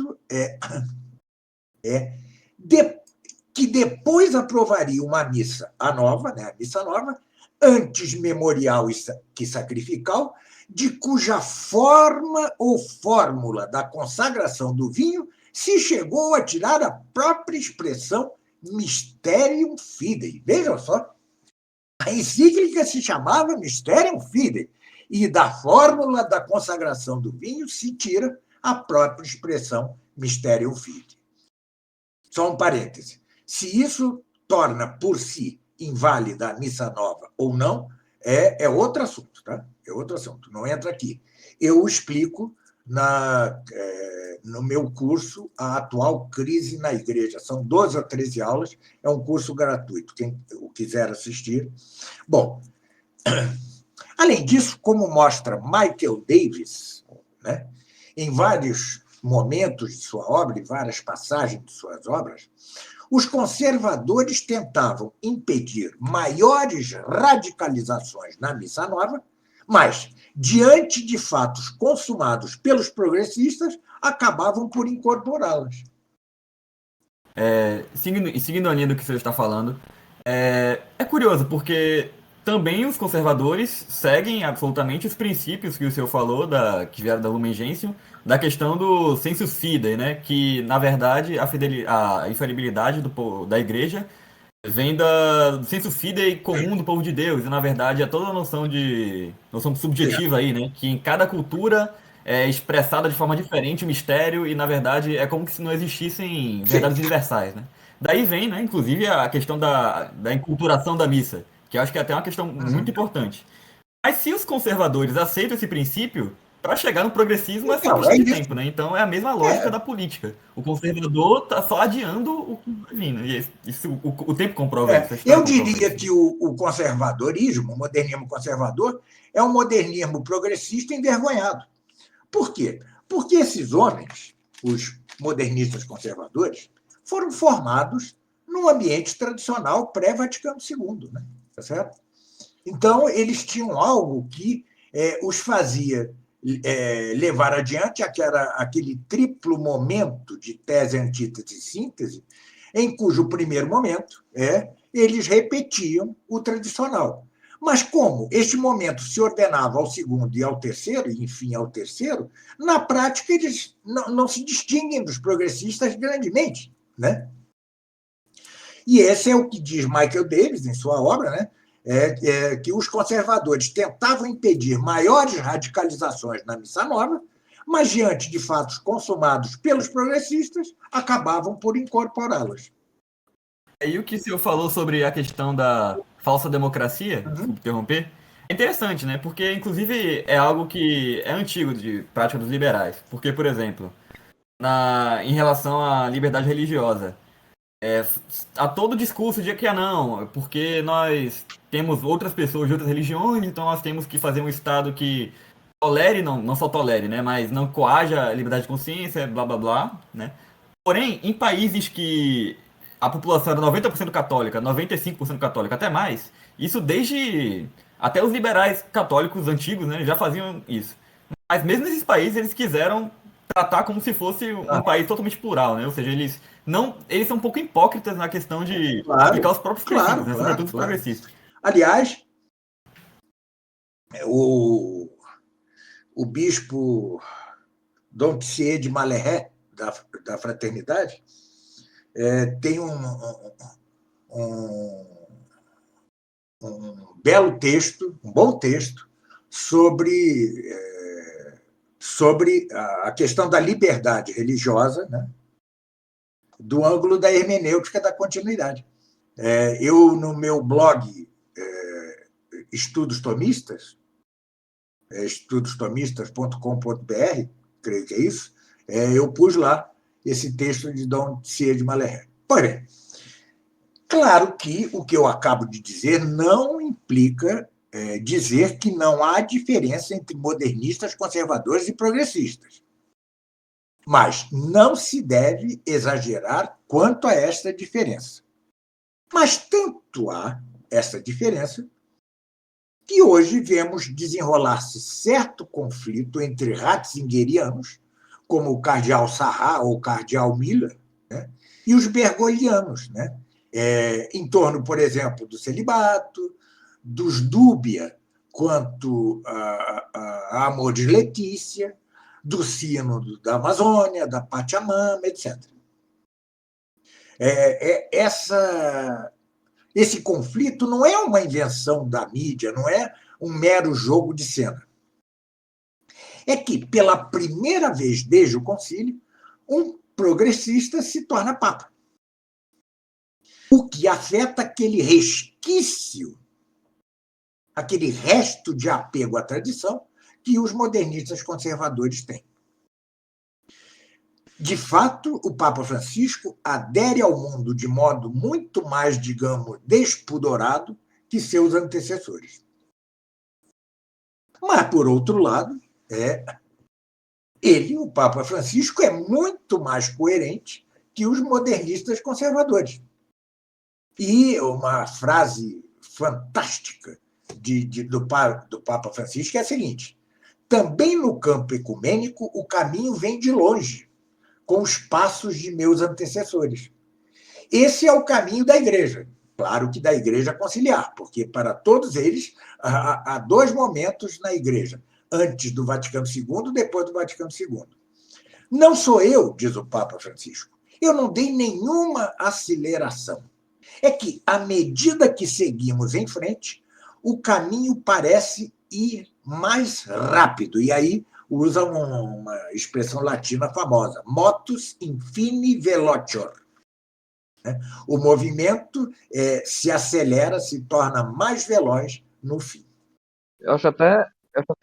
B: que depois aprovaria uma missa a nova, né, a missa nova, antes memorial que sacrificial, de cuja forma ou fórmula da consagração do vinho se chegou a tirar a própria expressão Mysterium Fidei. Vejam só, a encíclica se chamava Mysterium Fidei, e da fórmula da consagração do vinho se tira a própria expressão Mysterium Fidei. Só um parêntese. Se isso torna por si inválida a missa nova ou não, é outro assunto, tá? É outro assunto, não entra aqui. Eu explico no meu curso A Atual Crise na Igreja. São 12 ou 13 aulas, é um curso gratuito, quem quiser assistir. Bom, além disso, como mostra Michael Davis, né, em vários momentos de sua obra, em várias passagens de suas obras, os conservadores tentavam impedir maiores radicalizações na missa nova, mas, diante de fatos consumados pelos progressistas, acabavam por incorporá-las.
A: Seguindo a linha do que você está falando, é curioso, porque também os conservadores seguem absolutamente os princípios que o senhor falou, que vieram da Lumen Gentium, da questão do sensus fidei, né? Que, na verdade, a infalibilidade da igreja vem do sensus fidei comum do povo de Deus, e, na verdade, é toda a noção subjetiva aí, né? Que em cada cultura é expressada de forma diferente o mistério, e, na verdade, é como se não existissem verdades universais, né? Daí vem, né, inclusive, a questão da enculturação da missa, que eu acho que é até uma questão muito importante. Mas se os conservadores aceitam esse princípio, para chegar no progressismo é só questão de tempo, né? Então é a mesma lógica da política. O conservador está só adiando o que vai vir, né? E o tempo comprova isso.
B: Eu diria que o conservadorismo, o modernismo conservador, é um modernismo progressista envergonhado. Por quê? Porque esses homens, os modernistas conservadores, foram formados num ambiente tradicional pré-Vaticano II, né? Tá certo? Então, eles tinham algo que os fazia levar adiante aquele triplo momento de tese, antítese e síntese, em cujo primeiro momento eles repetiam o tradicional. Mas como este momento se ordenava ao segundo e ao terceiro, e enfim ao terceiro, na prática eles não se distinguem dos progressistas grandemente, né? E esse é o que diz Michael Davis em sua obra, né? Que os conservadores tentavam impedir maiores radicalizações na missa nova, mas, diante de fatos consumados pelos progressistas, acabavam por incorporá-las.
A: E o que o senhor falou sobre a questão da falsa democracia, desculpe interromper, é interessante, né? Porque, inclusive, é algo que é antigo de prática dos liberais. Porque, por exemplo, em relação à liberdade religiosa, há todo o discurso de que não, porque nós temos outras pessoas de outras religiões, então nós temos que fazer um Estado que tolere, não só tolere, né? Mas não coaja a liberdade de consciência, blá blá blá, né? Porém, em países que a população era 90% católica, 95% católica, até mais, isso desde até os liberais católicos antigos, né, já faziam isso. Mas mesmo nesses países eles quiseram tratar como se fosse um país totalmente plural, né? Ou seja, eles são um pouco hipócritas na questão de aplicar os próprios princípios, né, sobretudo os progressistas.
B: Aliás, o bispo Dom Thier de Malerret, da Fraternidade, tem um belo texto, um bom texto, sobre a questão da liberdade religiosa, né, do ângulo da hermenêutica da continuidade. Eu, no meu blog Estudos Tomistas, estudostomistas.com.br, creio que é isso, eu pus lá esse texto de Dom Thier de Malerret. Porém, claro que o que eu acabo de dizer não implica dizer que não há diferença entre modernistas, conservadores e progressistas. Mas não se deve exagerar quanto a esta diferença. Mas tanto há essa diferença que hoje vemos desenrolar-se certo conflito entre ratzingerianos, como o cardeal Sarrat ou o cardeal Miller, né, e os bergoglianos, né? Em torno, por exemplo, do celibato, dos dúbia quanto a Amor Letícia, do sino da Amazônia, da Pachamama, etc. Esse conflito não é uma invenção da mídia, não é um mero jogo de cena. É que, pela primeira vez desde o concílio, um progressista se torna papa. O que afeta aquele resquício, aquele resto de apego à tradição que os modernistas conservadores têm. De fato, o Papa Francisco adere ao mundo de modo muito mais, digamos, despudorado que seus antecessores. Mas, por outro lado, ele, o Papa Francisco, é muito mais coerente que os modernistas conservadores. E uma frase fantástica do Papa Francisco é a seguinte: também no campo ecumênico o caminho vem de longe, com os passos de meus antecessores. Esse é o caminho da Igreja. Claro que da Igreja conciliar, porque para todos eles há dois momentos na Igreja: antes do Vaticano II, depois do Vaticano II. Não sou eu, diz o Papa Francisco, eu não dei nenhuma aceleração. É que, à medida que seguimos em frente, o caminho parece ir mais rápido. E aí usa uma expressão latina famosa: motus infini velocior. O movimento se acelera, se torna mais veloz no fim.
C: Eu acho até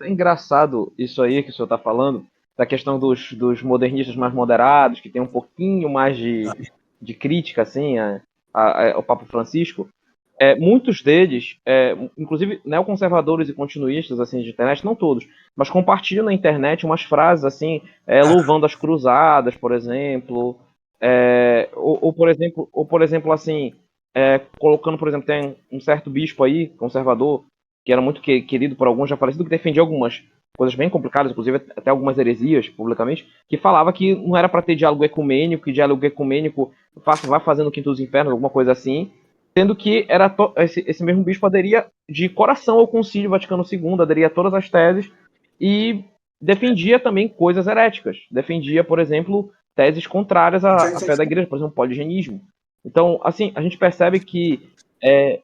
C: engraçado isso aí que o senhor está falando, da questão dos modernistas mais moderados, que tem um pouquinho mais de crítica assim, ao Papa Francisco. Muitos deles, inclusive neoconservadores e continuistas assim, de internet, não todos, mas compartilham na internet umas frases assim, louvando as cruzadas, por exemplo, ou por exemplo assim, colocando, por exemplo, tem um certo bispo aí, conservador, que era muito querido por alguns, já falecido, que defendia algumas coisas bem complicadas, inclusive até algumas heresias publicamente, que falava que não era para ter diálogo ecumênico, que diálogo ecumênico vai fazendo o quinto dos infernos, alguma coisa assim, sendo que esse mesmo bispo aderia de coração ao Concílio Vaticano II, aderia a todas as teses e defendia também coisas heréticas. Defendia, por exemplo, teses contrárias à fé da igreja, por exemplo, o poligenismo. Então, assim, a gente percebe que é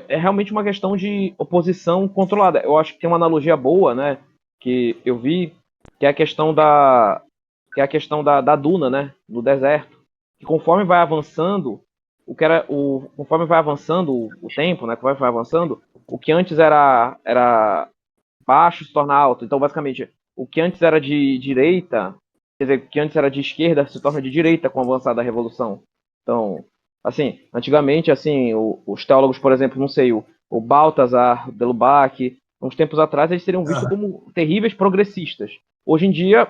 C: realmente uma questão de oposição controlada. Eu acho que tem uma analogia boa, né, que eu vi, que é a questão da duna, né, no deserto, que conforme vai avançando conforme vai avançando o tempo, né, conforme vai avançando, o que antes era baixo se torna alto. Então, basicamente, o que antes era de direita, quer dizer, o que antes era de esquerda se torna de direita com o avançar da revolução. Então, assim, antigamente, assim, os teólogos, por exemplo, não sei, o Balthasar Belubac, uns tempos atrás, eles seriam vistos como terríveis progressistas. Hoje em dia,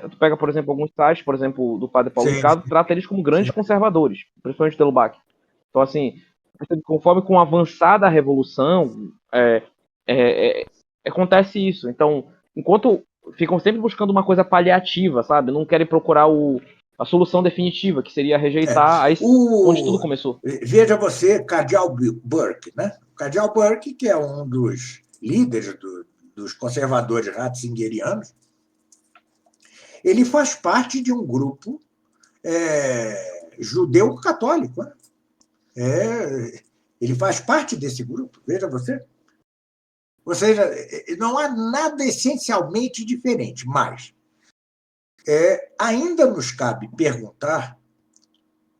C: tu pega, por exemplo, alguns sites, por exemplo, do Padre Paulo Ricardo, trata eles como grandes conservadores, principalmente Belubac. Então, assim, conforme com o avançar da revolução, acontece isso. Então, enquanto ficam sempre buscando uma coisa paliativa, sabe? Não querem procurar a solução definitiva, que seria rejeitar onde tudo começou.
B: Veja você, Cardeal Burke, né? Cardeal Burke, que é um dos líderes dos conservadores ratzingerianos, ele faz parte de um grupo judeu-católico. Né? Ele faz parte desse grupo, veja você. Ou seja, não há nada essencialmente diferente, mas ainda nos cabe perguntar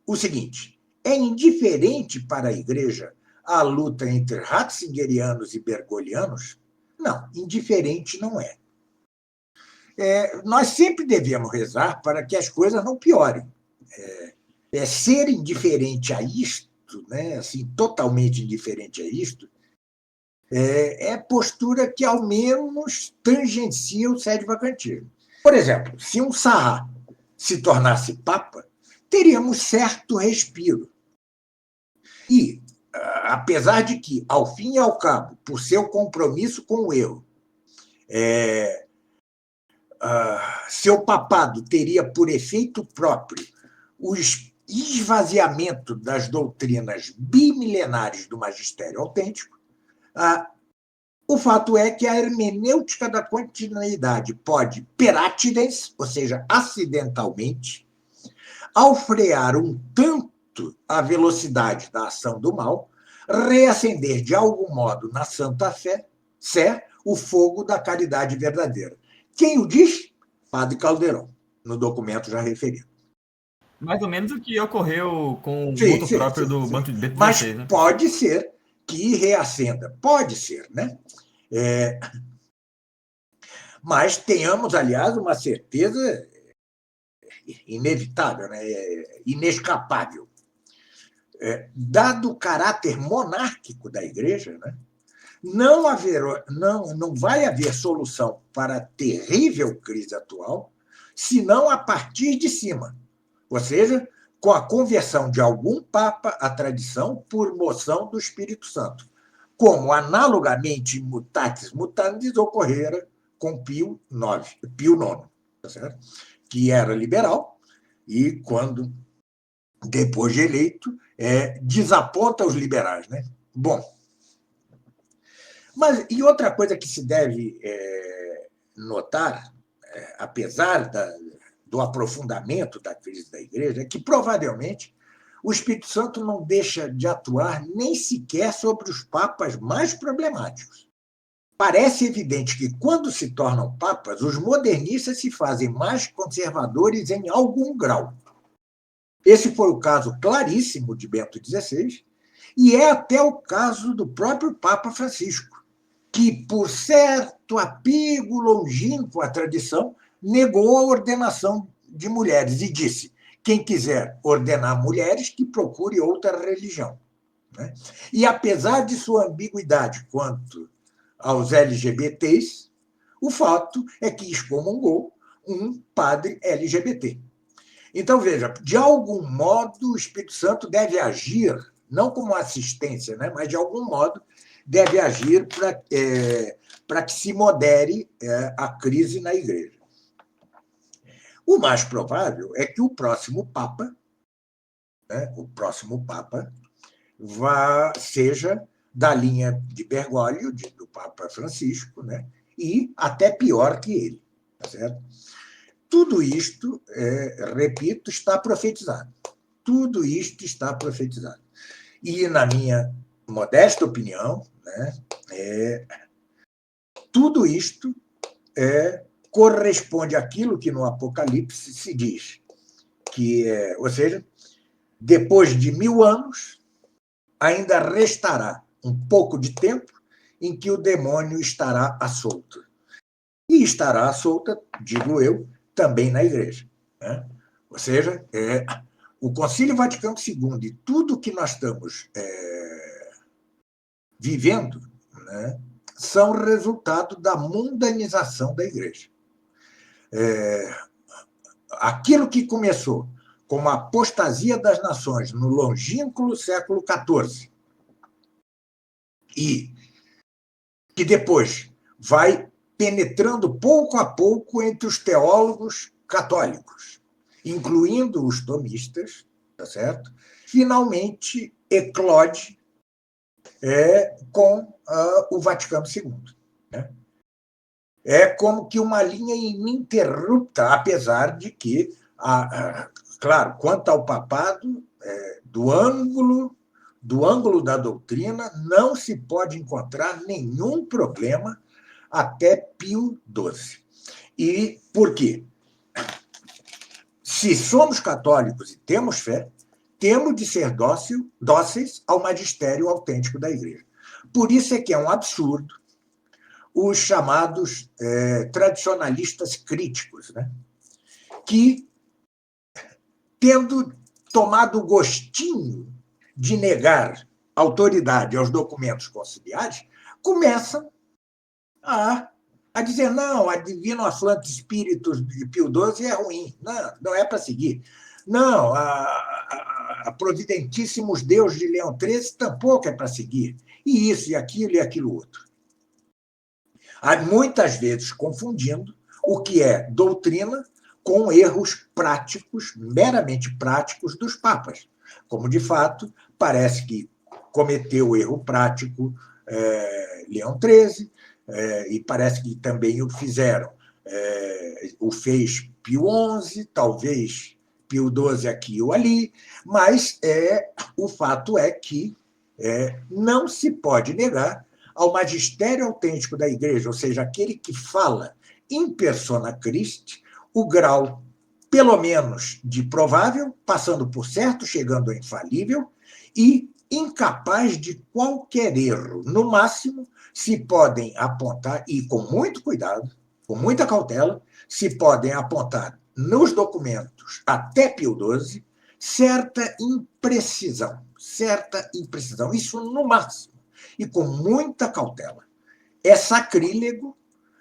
B: o seguinte: é indiferente para a Igreja a luta entre ratzingerianos e bergoglianos? Não, indiferente não é. Nós sempre devemos rezar para que as coisas não piorem. Ser indiferente a isto, né, assim, totalmente indiferente a isto, é postura que, ao menos, tangencia o sede vacantismo. Por exemplo, se um Sarrá se tornasse papa, teríamos certo respiro. E, apesar de que, ao fim e ao cabo, por seu compromisso com o erro, seu papado teria por efeito próprio esvaziamento das doutrinas bimilenares do magistério autêntico, o fato é que a hermenêutica da continuidade pode, per accidens, ou seja, acidentalmente, ao frear um tanto a velocidade da ação do mal, reacender de algum modo na Santa Fé, o fogo da caridade verdadeira. Quem o diz? Padre Caldeirão, no documento já referido.
A: Mais ou menos o que ocorreu com o
B: Sim,
A: voto
B: sim,
A: próprio
B: sim,
A: do
B: sim.
A: Bento XVI,
B: Mas
A: né?
B: pode ser que reacenda, pode ser, né? Mas tenhamos, aliás, uma certeza inevitável, né? Inescapável. Dado o caráter monárquico da Igreja, né? Não vai haver solução para a terrível crise atual, senão a partir de cima, ou seja, com a conversão de algum papa à tradição por moção do Espírito Santo, como analogamente mutatis mutandis ocorrera com Pio IX, tá certo? Que era liberal e, quando depois de eleito, desaponta os liberais, né? Bom, mas e outra coisa que se deve notar, apesar do aprofundamento da crise da Igreja, é que provavelmente o Espírito Santo não deixa de atuar nem sequer sobre os papas mais problemáticos. Parece evidente que, quando se tornam papas, os modernistas se fazem mais conservadores em algum grau. Esse foi o caso claríssimo de Bento XVI, e é até o caso do próprio Papa Francisco, que, por certo apego longínquo à tradição, negou a ordenação de mulheres e disse: quem quiser ordenar mulheres, que procure outra religião. E, apesar de sua ambiguidade quanto aos LGBTs, o fato é que excomungou um padre LGBT. Então, veja, de algum modo o Espírito Santo deve agir, não como assistência, né, mas de algum modo deve agir para que se modere a crise na Igreja. O mais provável é que o próximo Papa, seja da linha de Bergoglio, do Papa Francisco, né, e até pior que ele. Tá certo? Tudo isto, repito, está profetizado. Tudo isto está profetizado. E, na minha modesta opinião, né, tudo isto corresponde àquilo que no Apocalipse se diz, que ou seja, depois de 1000 anos, ainda restará um pouco de tempo em que o demônio estará à solta. E estará à solta, digo eu, também na Igreja. Né? Ou seja, o Concílio Vaticano II e tudo que nós estamos vivendo, né, são resultado da mundanização da Igreja. Aquilo que começou como a apostasia das nações no longínquo século XIV e que depois vai penetrando pouco a pouco entre os teólogos católicos, incluindo os tomistas, tá certo? Finalmente eclode com o Vaticano II. Né? É como que uma linha ininterrupta, apesar de que, claro, quanto ao papado, do ângulo da doutrina, não se pode encontrar nenhum problema até Pio XII. E por quê? Se somos católicos e temos fé, temos de ser dóceis ao magistério autêntico da Igreja. Por isso é que é um absurdo os chamados tradicionalistas críticos, né? Que, tendo tomado o gostinho de negar autoridade aos documentos conciliares, começam a dizer: não, a Divino Aflante Spiritus de Pio XII é ruim, não é para seguir. Não, a Providentíssimos Deus de Leão XIII tampouco é para seguir. E isso, e aquilo outro. Muitas vezes confundindo o que é doutrina com erros práticos, meramente práticos, dos papas. Como, de fato, parece que cometeu o erro prático Leão XIII, e parece que também o fizeram. O fez Pio XI, talvez Pio XII aqui ou ali, mas o fato é que não se pode negar ao magistério autêntico da Igreja, ou seja, aquele que fala in persona Christi, o grau, pelo menos, de provável, passando por certo, chegando a infalível, e incapaz de qualquer erro. No máximo, se podem apontar, e com muito cuidado, com muita cautela, se podem apontar nos documentos até Pio XII certa imprecisão, isso no máximo, e com muita cautela. É sacrílego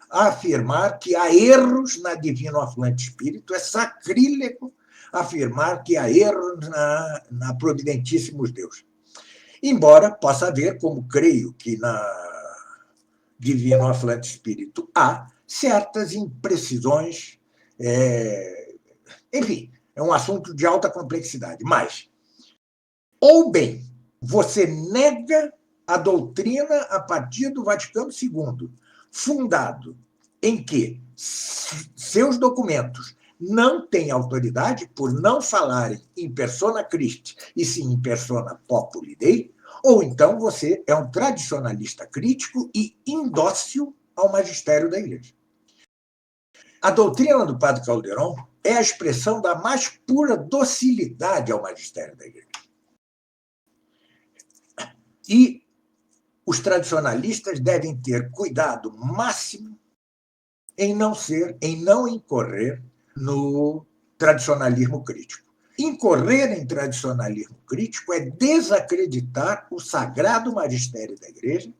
B: afirmar que há erros na Divino Afluente Espírito, é sacrílego afirmar que há erros na Providentíssimos Deus. Embora possa haver, como creio que na Divino Afluente Espírito há, certas imprecisões, enfim, é um assunto de alta complexidade. Mas, ou bem, você nega a doutrina a partir do Vaticano II, fundado em que seus documentos não têm autoridade por não falarem in persona Christi e sim in persona populi Dei, ou então você é um tradicionalista crítico e indócil ao magistério da Igreja. A doutrina do Padre Calderon é a expressão da mais pura docilidade ao magistério da Igreja. E os tradicionalistas devem ter cuidado máximo em não incorrer no tradicionalismo crítico. Incorrer em tradicionalismo crítico é desacreditar o sagrado magistério da Igreja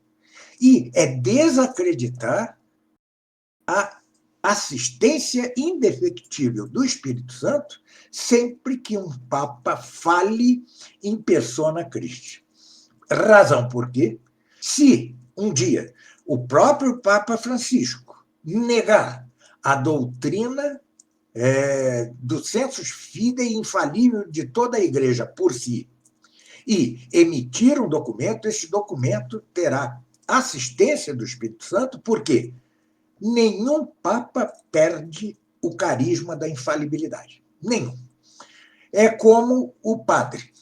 B: e é desacreditar a assistência indefectível do Espírito Santo sempre que um Papa fale in persona Christi. Razão por quê? Se um dia o próprio Papa Francisco negar a doutrina do sensus fidei infalível de toda a Igreja por si e emitir um documento, esse documento terá assistência do Espírito Santo, porque nenhum Papa perde o carisma da infalibilidade. Nenhum. É como o padre.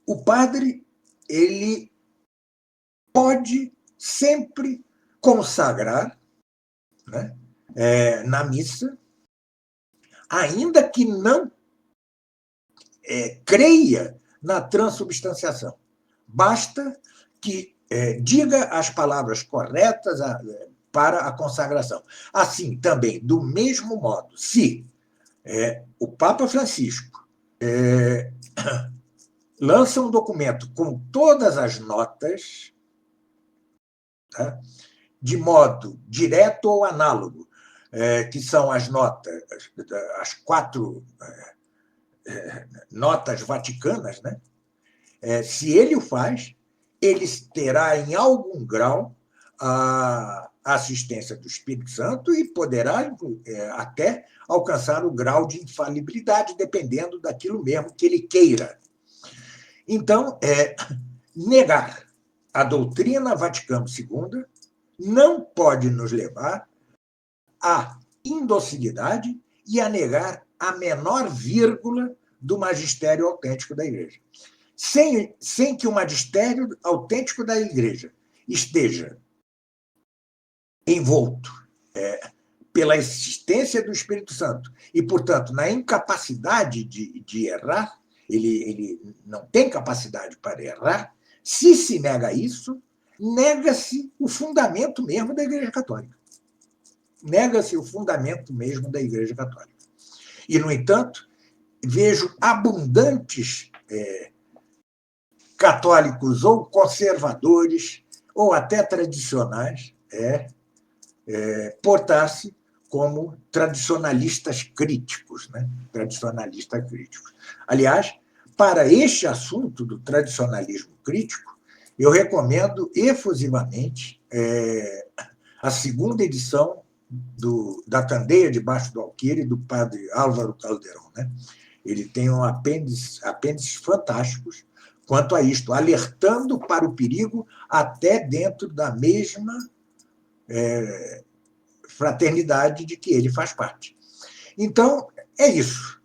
B: O padre, ele pode sempre consagrar, né, na missa, ainda que não creia na transubstanciação. Basta que diga as palavras corretas para a consagração. Assim, também, do mesmo modo, se o Papa Francisco lança um documento com todas as notas, tá, de modo direto ou análogo, que são as notas, as 4 notas vaticanas, né? Se ele o faz, ele terá em algum grau a assistência do Espírito Santo e poderá até alcançar o grau de infalibilidade, dependendo daquilo mesmo que ele queira. Então, negar a doutrina Vaticano II não pode nos levar à indocilidade e a negar a menor vírgula do magistério autêntico da Igreja. Sem que o magistério autêntico da Igreja esteja envolto pela existência do Espírito Santo e, portanto, na incapacidade de errar, ele não tem capacidade para errar, se nega isso, nega-se o fundamento mesmo da Igreja Católica. Nega-se o fundamento mesmo da Igreja Católica. E, no entanto, vejo abundantes católicos ou conservadores ou até tradicionais portar-se como tradicionalistas críticos, né? Tradicionalistas críticos. Aliás, para este assunto do tradicionalismo crítico, eu recomendo efusivamente a segunda edição da Candeia debaixo do Alqueire, do padre Álvaro Caldeirão, né? Ele tem apêndices fantásticos quanto a isto, alertando para o perigo até dentro da mesma fraternidade de que ele faz parte. Então, é isso.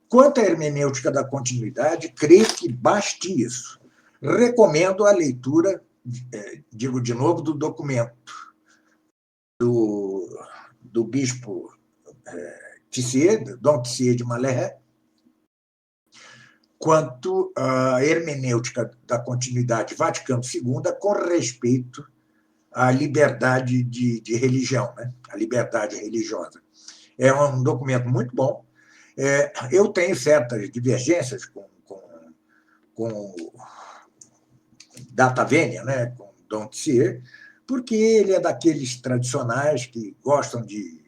B: Quanto à hermenêutica da continuidade, creio que baste isso. Recomendo a leitura, digo de novo, do documento do bispo Tissier, Dom Tissier de Malherbe, quanto à hermenêutica da continuidade Vaticano II com respeito à liberdade de religião, né? A liberdade religiosa. É um documento muito bom. Eu tenho certas divergências com Data Vênia, né? Com Dom Tissier, porque ele é daqueles tradicionais que gostam de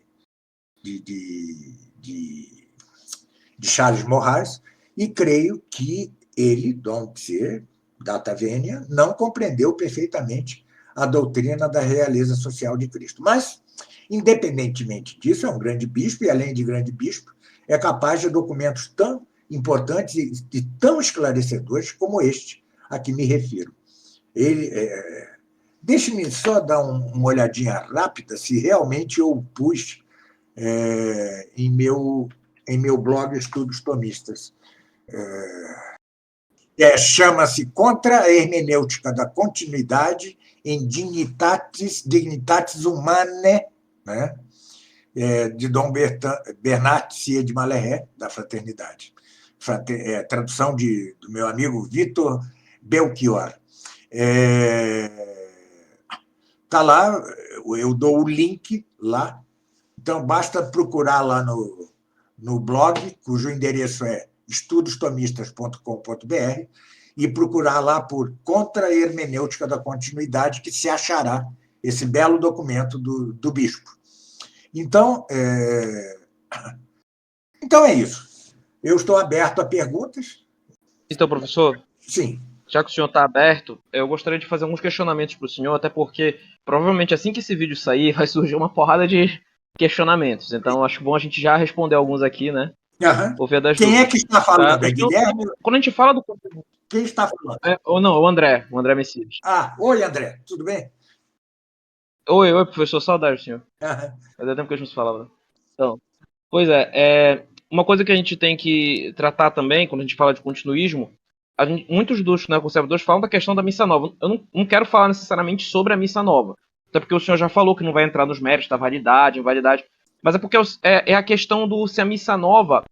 B: Charles Maurras, e creio que ele, Dom Tissier, Data Vênia, não compreendeu perfeitamente a doutrina da realeza social de Cristo. Mas, independentemente disso, é um grande bispo, e, além de grande bispo, é capaz de documentos tão importantes e tão esclarecedores como este a que me refiro. Deixe-me só dar uma olhadinha rápida se realmente eu pus em meu blog Estudos Tomistas. Chama-se Contra a Hermenêutica da Continuidade em Dignitatis Humanae, né? De Dom Bernard Tissier de Malherbe, da Fraternidade. Tradução do meu amigo Vitor Belchior. Está lá, eu dou o link lá. Então, basta procurar lá no blog, cujo endereço é estudostomistas.com.br, e procurar lá por Contra a Hermenêutica da Continuidade, que se achará esse belo documento do bispo. Então é isso. Eu estou aberto a perguntas.
C: Então, professor,
B: sim,
C: já que o senhor está aberto, eu gostaria de fazer alguns questionamentos para o senhor, até porque provavelmente assim que esse vídeo sair, vai surgir uma porrada de questionamentos. Então, acho bom a gente já responder alguns aqui, né?
B: Uhum.
C: Quem
B: dúvidas. É que está falando? É
C: Guilherme? Quando a gente fala do...
B: Quem está falando?
C: Ou não, o André Messias.
B: Oi, André, tudo bem?
C: Oi, professor, saudade, senhor. Fazia tempo que a gente falava. Então, pois uma coisa que a gente tem que tratar também, quando a gente fala de continuismo, muitos dos conservadores falam da questão da missa nova. Eu não quero falar necessariamente sobre a missa nova, até porque o senhor já falou que não vai entrar nos méritos da validade, invalidade, mas é porque é a questão se a missa nova,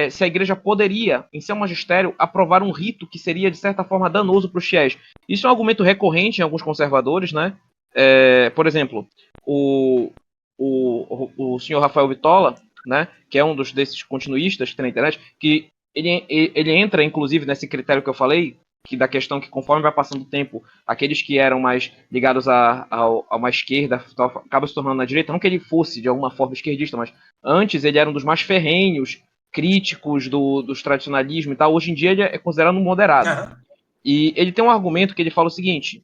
C: se a igreja poderia, em seu magistério, aprovar um rito que seria, de certa forma, danoso para os fiéis. Isso é um argumento recorrente em alguns conservadores, né? Por exemplo, o senhor Rafael Vitola, né, que é um desses continuistas que tem na internet, que ele entra, inclusive, nesse critério que eu falei, que da questão que conforme vai passando o tempo, aqueles que eram mais ligados a uma esquerda acabam se tornando na direita, não que ele fosse de alguma forma esquerdista, mas antes ele era um dos mais ferrenhos críticos dos tradicionalismo e tal, hoje em dia ele é considerado um moderado. E ele tem um argumento que ele fala o seguinte: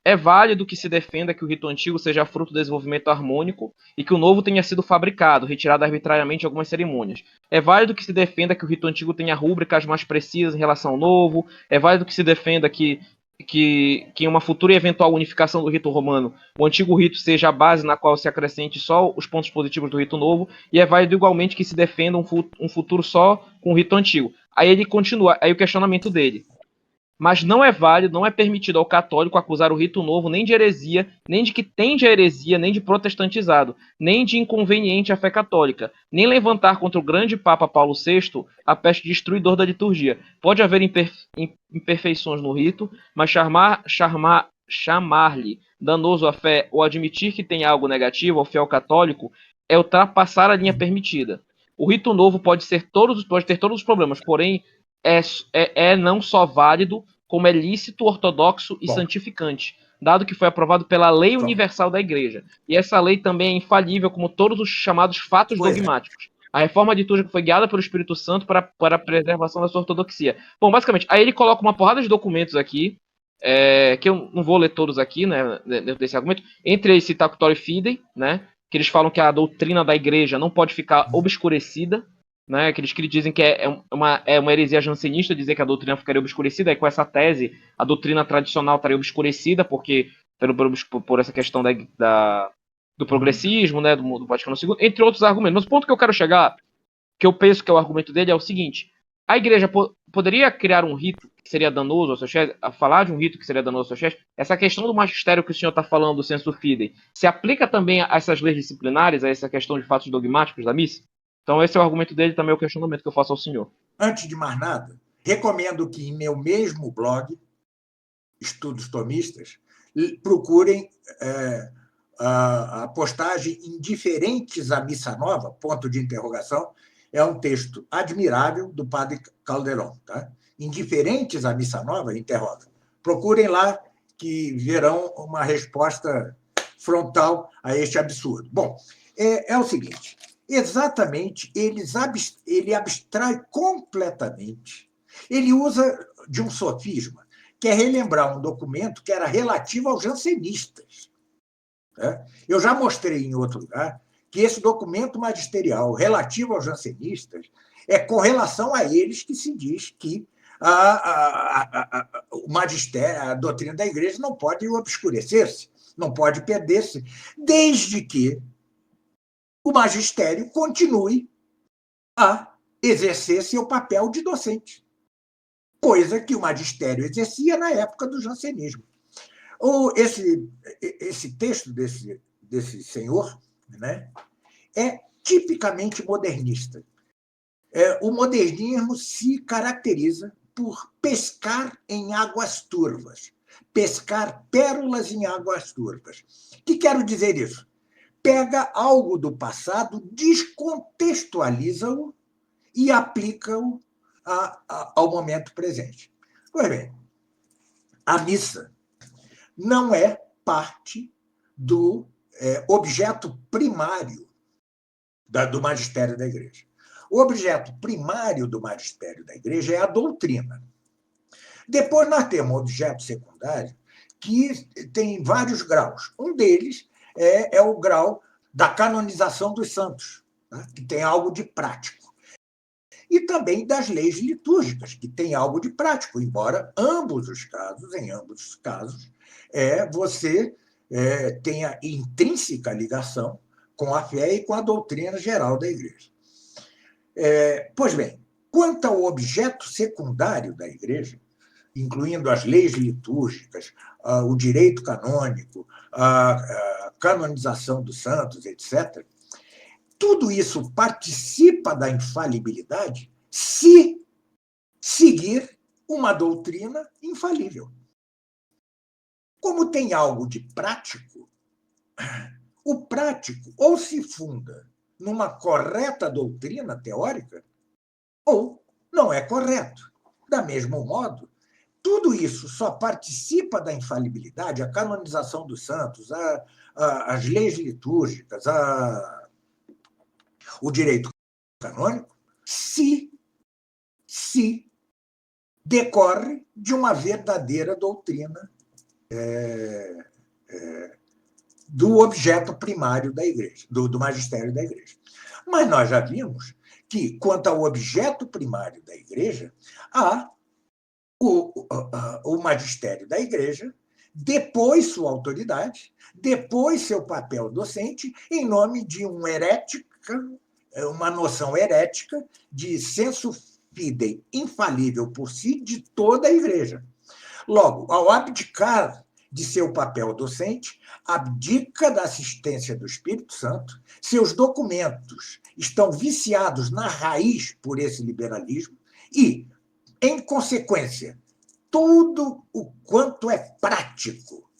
C: é válido que se defenda que o rito antigo seja fruto do desenvolvimento harmônico e que o novo tenha sido fabricado, retirado arbitrariamente de algumas cerimônias. É válido que se defenda que o rito antigo tenha rúbricas mais precisas em relação ao novo. É válido que se defenda que em uma futura e eventual unificação do rito romano, o antigo rito seja a base na qual se acrescente só os pontos positivos do rito novo. E é válido igualmente que se defenda um futuro só com o rito antigo. Aí ele continua, aí o questionamento dele: mas não é válido, não é permitido ao católico acusar o rito novo nem de heresia, nem de que tende a heresia, nem de protestantizado, nem de inconveniente à fé católica, nem levantar contra o grande Papa Paulo VI a peste destruidor da liturgia. Pode haver imperfeições no rito, mas chamar-lhe danoso à fé ou admitir que tem algo negativo ao fiel católico é ultrapassar a linha permitida. O rito novo pode ter todos os problemas, porém é não só válido, como é lícito, ortodoxo e santificante, dado que foi aprovado pela lei universal da Igreja. E essa lei também é infalível, como todos os chamados fatos dogmáticos. A reforma litúrgica foi guiada pelo Espírito Santo para a preservação da sua ortodoxia. Bom, basicamente, aí ele coloca uma porrada de documentos aqui, que eu não vou ler todos aqui, né, dentro desse argumento, entre eles citar Ctori Fidei, né, que eles falam que a doutrina da igreja não pode ficar obscurecida, né, que eles dizem que é uma heresia jansenista dizer que a doutrina ficaria obscurecida, e com essa tese a doutrina tradicional estaria obscurecida, porque por essa questão do progressismo, né, do Vaticano II, entre outros argumentos. Mas o ponto que eu quero chegar, que eu penso que é o argumento dele, é o seguinte: a igreja poderia criar um rito que seria danoso ao seu chefe, a falar de um rito que seria danoso ao seu chefe? Essa questão do magistério que o senhor está falando, do sensu fidei, se aplica também a essas leis disciplinares, a essa questão de fatos dogmáticos da missa? Então esse é o argumento dele, também é o questionamento que eu faço ao senhor.
B: Antes de mais nada, recomendo que em meu mesmo blog, Estudos Tomistas, procurem a postagem Indiferentes à Missa Nova, ponto de interrogação. É um texto admirável do padre Calderón. Tá? Indiferentes à Missa Nova, interroga. Procurem lá que verão uma resposta frontal a este absurdo. Bom, é o seguinte, exatamente, ele abstrai completamente, ele usa de um sofisma, que é relembrar um documento que era relativo aos jansenistas. Eu já mostrei em outro lugar que esse documento magisterial relativo aos jansenistas é com relação a eles que se diz que o magistério, a doutrina da igreja não pode obscurecer-se, não pode perder-se, desde que o magistério continue a exercer seu papel de docente, coisa que o magistério exercia na época do jansenismo. Esse texto desse senhor, né, é tipicamente modernista. O modernismo se caracteriza por pescar em águas turvas, pescar pérolas em águas turvas. O que quero dizer isso? Pega algo do passado, descontextualiza-o e aplica-o ao momento presente. Pois bem, a missa não é parte do objeto primário do magistério da igreja. O objeto primário do magistério da igreja é a doutrina. Depois nós temos um objeto secundário que tem vários graus. Um deles é o grau da canonização dos santos, né? Que tem algo de prático. E também das leis litúrgicas, que tem algo de prático, embora em ambos os casos, você tenha intrínseca ligação com a fé e com a doutrina geral da igreja. Pois bem, quanto ao objeto secundário da igreja, incluindo as leis litúrgicas, o direito canônico, a canonização dos santos, etc., tudo isso participa da infalibilidade se seguir uma doutrina infalível. Como tem algo de prático, o prático ou se funda numa correta doutrina teórica ou não é correto. Da mesmo modo, tudo isso só participa da infalibilidade, a canonização dos santos, as leis litúrgicas, o direito canônico, se decorre de uma verdadeira doutrina do objeto primário da igreja, do magistério da igreja. Mas nós já vimos que, quanto ao objeto primário da igreja, há o magistério da igreja, depois sua autoridade, depois seu papel docente, em nome de uma noção herética de sensu fidei infalível por si de toda a igreja. Logo, ao abdicar de seu papel docente, abdica da assistência do Espírito Santo, seus documentos estão viciados na raiz por esse liberalismo e, em consequência, tudo o quanto é prático,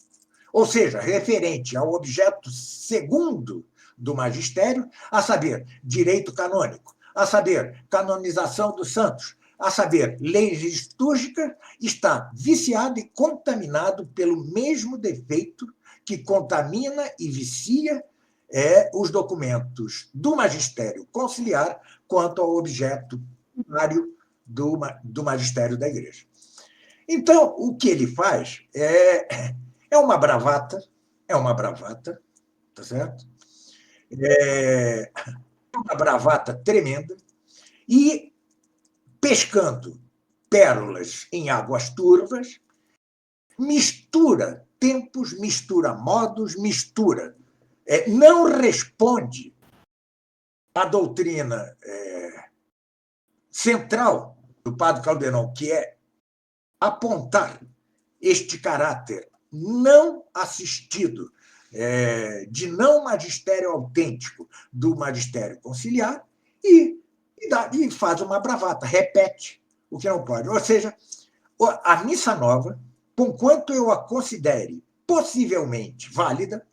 B: ou seja, referente ao objeto segundo do magistério, a saber, direito canônico, a saber, canonização dos santos, a saber, leis litúrgicas, está viciado e contaminado pelo mesmo defeito que contamina e vicia os documentos do magistério conciliar quanto ao objeto primário do magistério da igreja. Então, o que ele faz é uma bravata, tá certo? É uma bravata tremenda, e pescando pérolas em águas turvas, mistura tempos, mistura modos, mistura. Não responde à doutrina central do padre Caldeirão, que é apontar este caráter não assistido, de não magistério autêntico do magistério conciliar, e faz uma bravata, repete o que não pode. Ou seja, a missa nova, conquanto eu a considere possivelmente válida,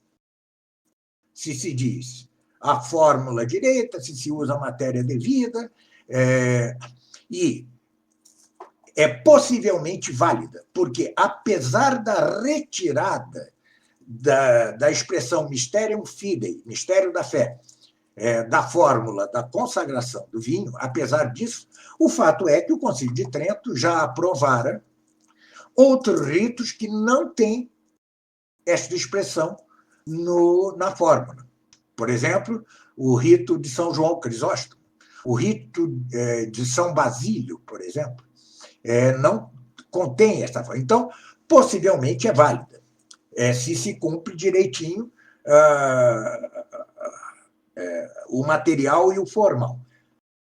B: se diz a fórmula direita, se usa a matéria devida, e é possivelmente válida, porque, apesar da retirada da expressão mysterium fidei, mistério da fé, da fórmula da consagração do vinho, apesar disso, o fato é que o Concílio de Trento já aprovara outros ritos que não têm esta expressão na fórmula. Por exemplo, o rito de São João Crisóstomo, o rito de São Basílio, por exemplo, não contém esta fórmula. Então, possivelmente é válida, se cumpre direitinho o material e o formal.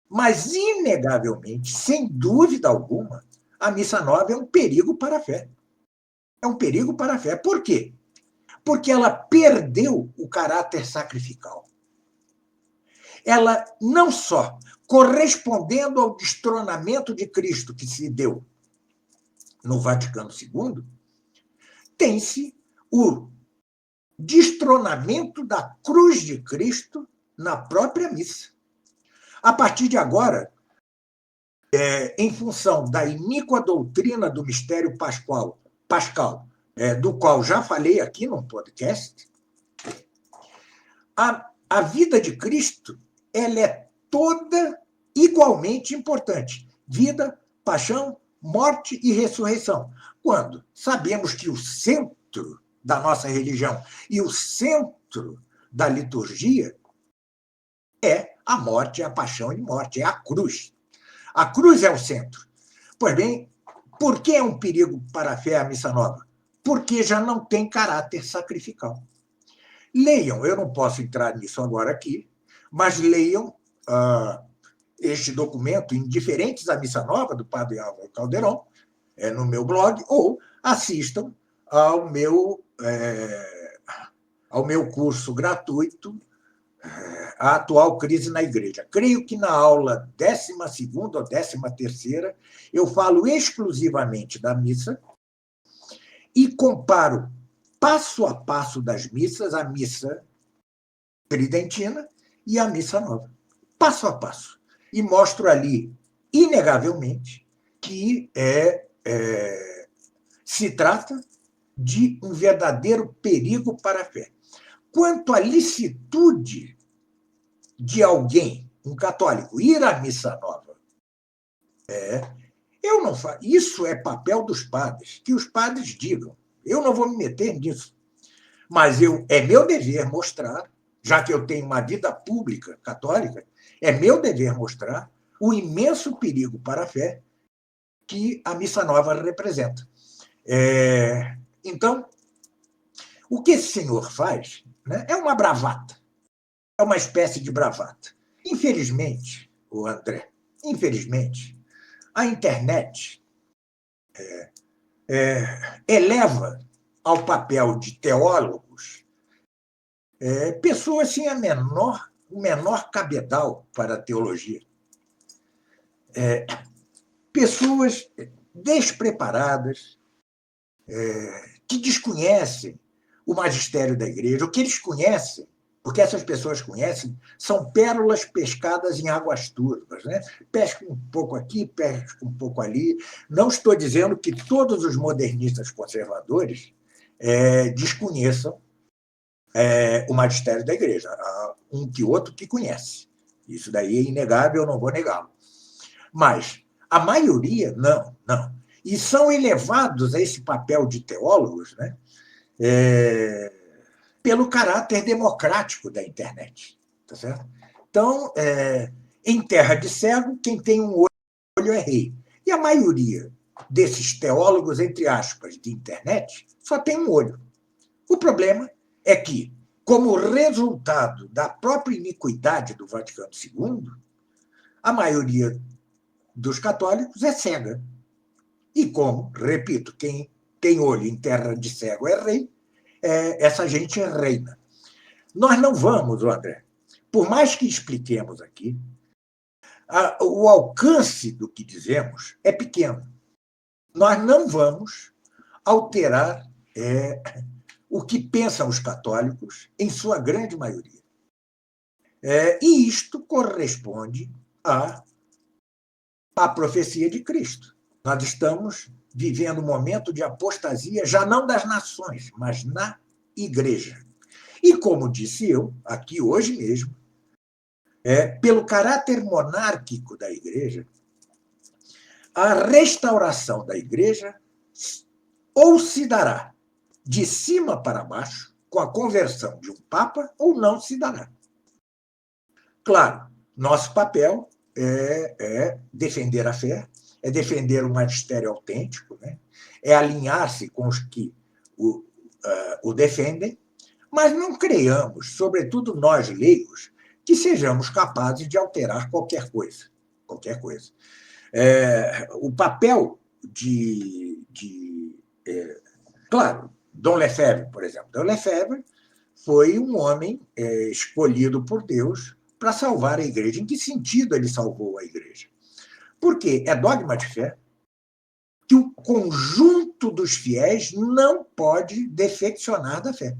B: Mas, inegavelmente, sem dúvida alguma, a missa nova é um perigo para a fé. É um perigo para a fé. Por quê? Porque ela perdeu o caráter sacrificial. Ela não só, correspondendo ao destronamento de Cristo que se deu no Vaticano II, tem-se o destronamento da cruz de Cristo na própria missa. A partir de agora, em função da iníqua doutrina do mistério pascal, do qual já falei aqui num podcast, a vida de Cristo ela é toda igualmente importante. Vida, paixão, morte e ressurreição. Quando sabemos que o centro da nossa religião e o centro da liturgia é a morte, a paixão e morte, é a cruz. A cruz é o centro. Pois bem, por que é um perigo para a fé a missa nova? Porque já não tem caráter sacrificial. Leiam, eu não posso entrar nisso agora aqui, mas leiam este documento, Indiferentes à Missa Nova, do padre Álvaro Caldeirão, no meu blog, ou assistam ao meu curso gratuito, A Atual Crise na Igreja. Creio que na aula 12ª ou 13ª eu falo exclusivamente da missa e comparo passo a passo das missas, a missa tridentina e a missa nova. Passo a passo. E mostro ali, inegavelmente, que se trata de um verdadeiro perigo para a fé. Quanto à licitude de alguém, um católico, ir à missa nova, eu não faço. Isso é papel dos padres, que os padres digam. Eu não vou me meter nisso. Mas é meu dever mostrar, já que eu tenho uma vida pública católica, é meu dever mostrar o imenso perigo para a fé que a missa nova representa. Então, o que esse senhor faz, né, é uma bravata, é uma espécie de bravata. Infelizmente, o André, a internet eleva ao papel de teólogos pessoas sem o menor cabedal para a teologia. Pessoas despreparadas, que desconhecem o magistério da igreja. O que eles conhecem, o que essas pessoas conhecem, são pérolas pescadas em águas turvas, né? Pesca um pouco aqui, pesca um pouco ali. Não estou dizendo que todos os modernistas conservadores desconheçam o magistério da igreja. Há um que outro que conhece. Isso daí é inegável, eu não vou negá-lo. Mas a maioria, não. e são elevados a esse papel de teólogos, né, pelo caráter democrático da internet. Tá certo? Então, em terra de cego, quem tem um olho é rei. E a maioria desses teólogos, entre aspas, de internet, só tem um olho. O problema é que, como resultado da própria iniquidade do Vaticano II, a maioria dos católicos é cega. E como, repito, quem tem olho em terra de cego é rei, essa gente reina. Nós não vamos, André, por mais que expliquemos aqui, o alcance do que dizemos é pequeno. Nós não vamos alterar o que pensam os católicos, em sua grande maioria. E isto corresponde à profecia de Cristo. Nós estamos vivendo um momento de apostasia, já não das nações, mas na igreja. E, como disse eu, aqui hoje mesmo, pelo caráter monárquico da igreja, a restauração da igreja ou se dará de cima para baixo, com a conversão de um papa, ou não se dará. Claro, nosso papel é defender a fé, é defender o magistério autêntico, né? É alinhar-se com os que o defendem, mas não creiamos, sobretudo nós leigos, que sejamos capazes de alterar qualquer coisa. Qualquer coisa. O papel claro, Dom Lefebvre, por exemplo. Dom Lefebvre foi um homem escolhido por Deus para salvar a igreja. Em que sentido ele salvou a igreja? Porque é dogma de fé que o conjunto dos fiéis não pode defeccionar da fé.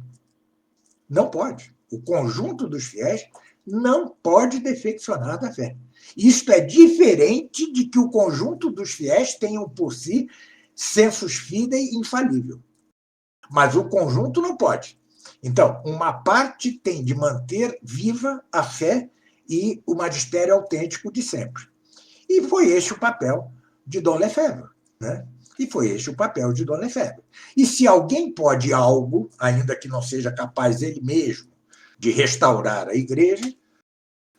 B: Não pode. O conjunto dos fiéis não pode defeccionar da fé. Isto é diferente de que o conjunto dos fiéis tenham por si sensus fidei infalível. Mas o conjunto não pode. Então, uma parte tem de manter viva a fé e o magistério autêntico de sempre. E foi este o papel de Dom Lefebvre. Né? E foi este o papel de Dom Lefebvre. E se alguém pode algo, ainda que não seja capaz ele mesmo de restaurar a igreja,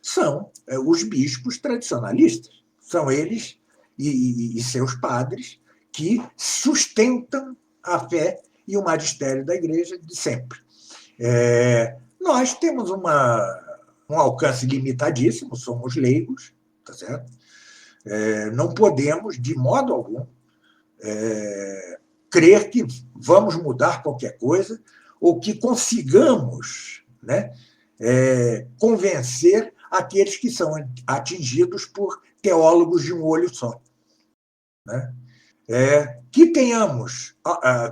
B: são os bispos tradicionalistas. São eles e seus padres que sustentam a fé e o magistério da igreja de sempre. Nós temos um alcance limitadíssimo, somos leigos, tá certo? Não podemos, de modo algum, crer que vamos mudar qualquer coisa ou que consigamos, né, convencer aqueles que são atingidos por teólogos de um olho só. Né? Que tenhamos,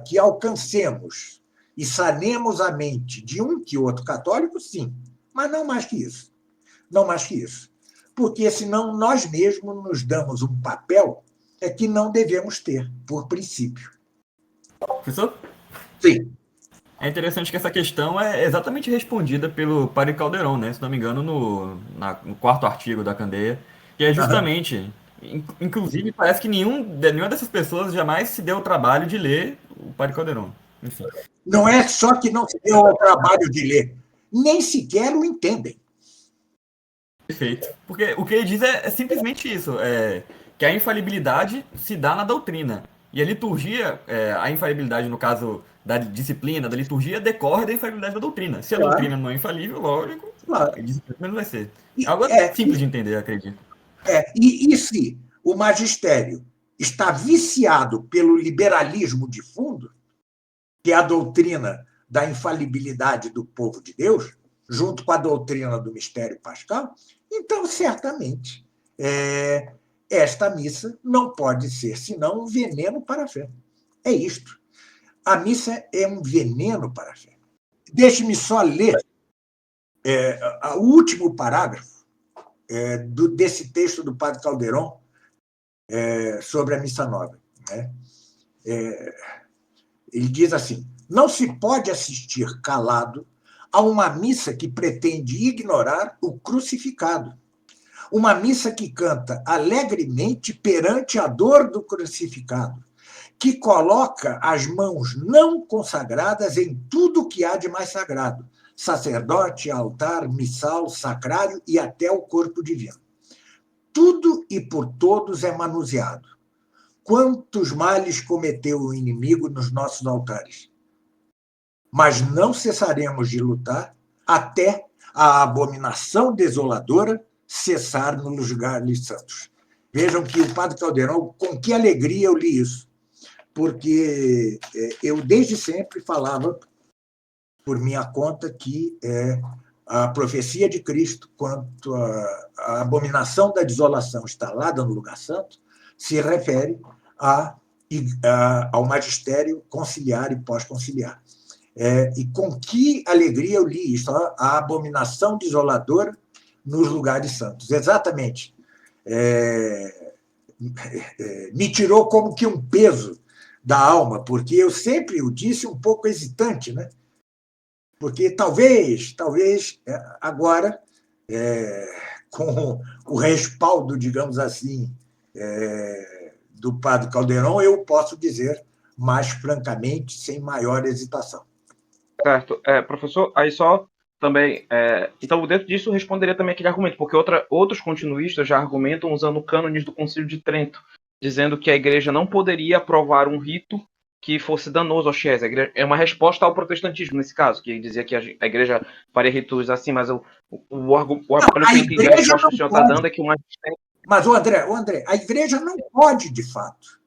B: que alcancemos e sanemos a mente de um que outro católico, sim, mas não mais que isso. Não mais que isso. Porque senão nós mesmos nos damos um papel que não devemos ter, por princípio.
A: Professor?
B: Sim.
A: É interessante que essa questão é exatamente respondida pelo Padre Calderon, né? Se não me engano, no quarto artigo da Candeia, que é justamente... Inclusive, parece que nenhuma dessas pessoas jamais se deu o trabalho de ler o Padre Calderon. Enfim.
B: Não é só que não se deu o trabalho de ler, nem sequer o entendem.
A: Perfeito. Porque o que ele diz é simplesmente isso, que a infalibilidade se dá na doutrina. E a liturgia, a infalibilidade, no caso da disciplina, da liturgia, decorre da infalibilidade da doutrina. Se a doutrina não é infalível, lógico, a disciplina não vai ser. Algo simples de entender, acredito.
B: E se o magistério está viciado pelo liberalismo de fundo, que é a doutrina da infalibilidade do povo de Deus, junto com a doutrina do mistério pascal, então, certamente, esta missa não pode ser senão um veneno para a fé. É isto. A missa é um veneno para a fé. Deixe-me só ler o último parágrafo desse texto do Padre Calderon sobre a Missa Nova. Né? Ele diz assim: não se pode assistir calado a uma missa que pretende ignorar o crucificado. Uma missa que canta alegremente perante a dor do crucificado, que coloca as mãos não consagradas em tudo que há de mais sagrado: sacerdote, altar, missal, sacrário e até o corpo divino. Tudo e por todos é manuseado. Quantos males cometeu o inimigo nos nossos altares? Mas não cessaremos de lutar até a abominação desoladora cessar nos lugares santos. Vejam que o padre Caldeirão, com que alegria eu li isso, porque eu desde sempre falava, por minha conta, que a profecia de Cristo quanto à abominação da desolação instalada no lugar santo se refere ao magistério conciliar e pós-conciliar. E com que alegria eu li isso, a abominação desoladora nos lugares santos. Exatamente. Me tirou como que um peso da alma, porque eu sempre o disse um pouco hesitante, né? Porque talvez agora, com o respaldo, digamos assim, do padre Caldeirão, eu posso dizer mais francamente, sem maior hesitação.
C: Certo. Professor, aí só também... então, dentro disso, responderia também aquele argumento, porque outros continuistas já argumentam usando cânones do Concílio de Trento, dizendo que a igreja não poderia aprovar um rito que fosse danoso aos fiéis. É uma resposta ao protestantismo, nesse caso, que dizia que a igreja faria ritos assim, mas pelo que eu entendi, a resposta que o senhor está dando é que o magistério...
B: Mas, André, a igreja não pode, de fato.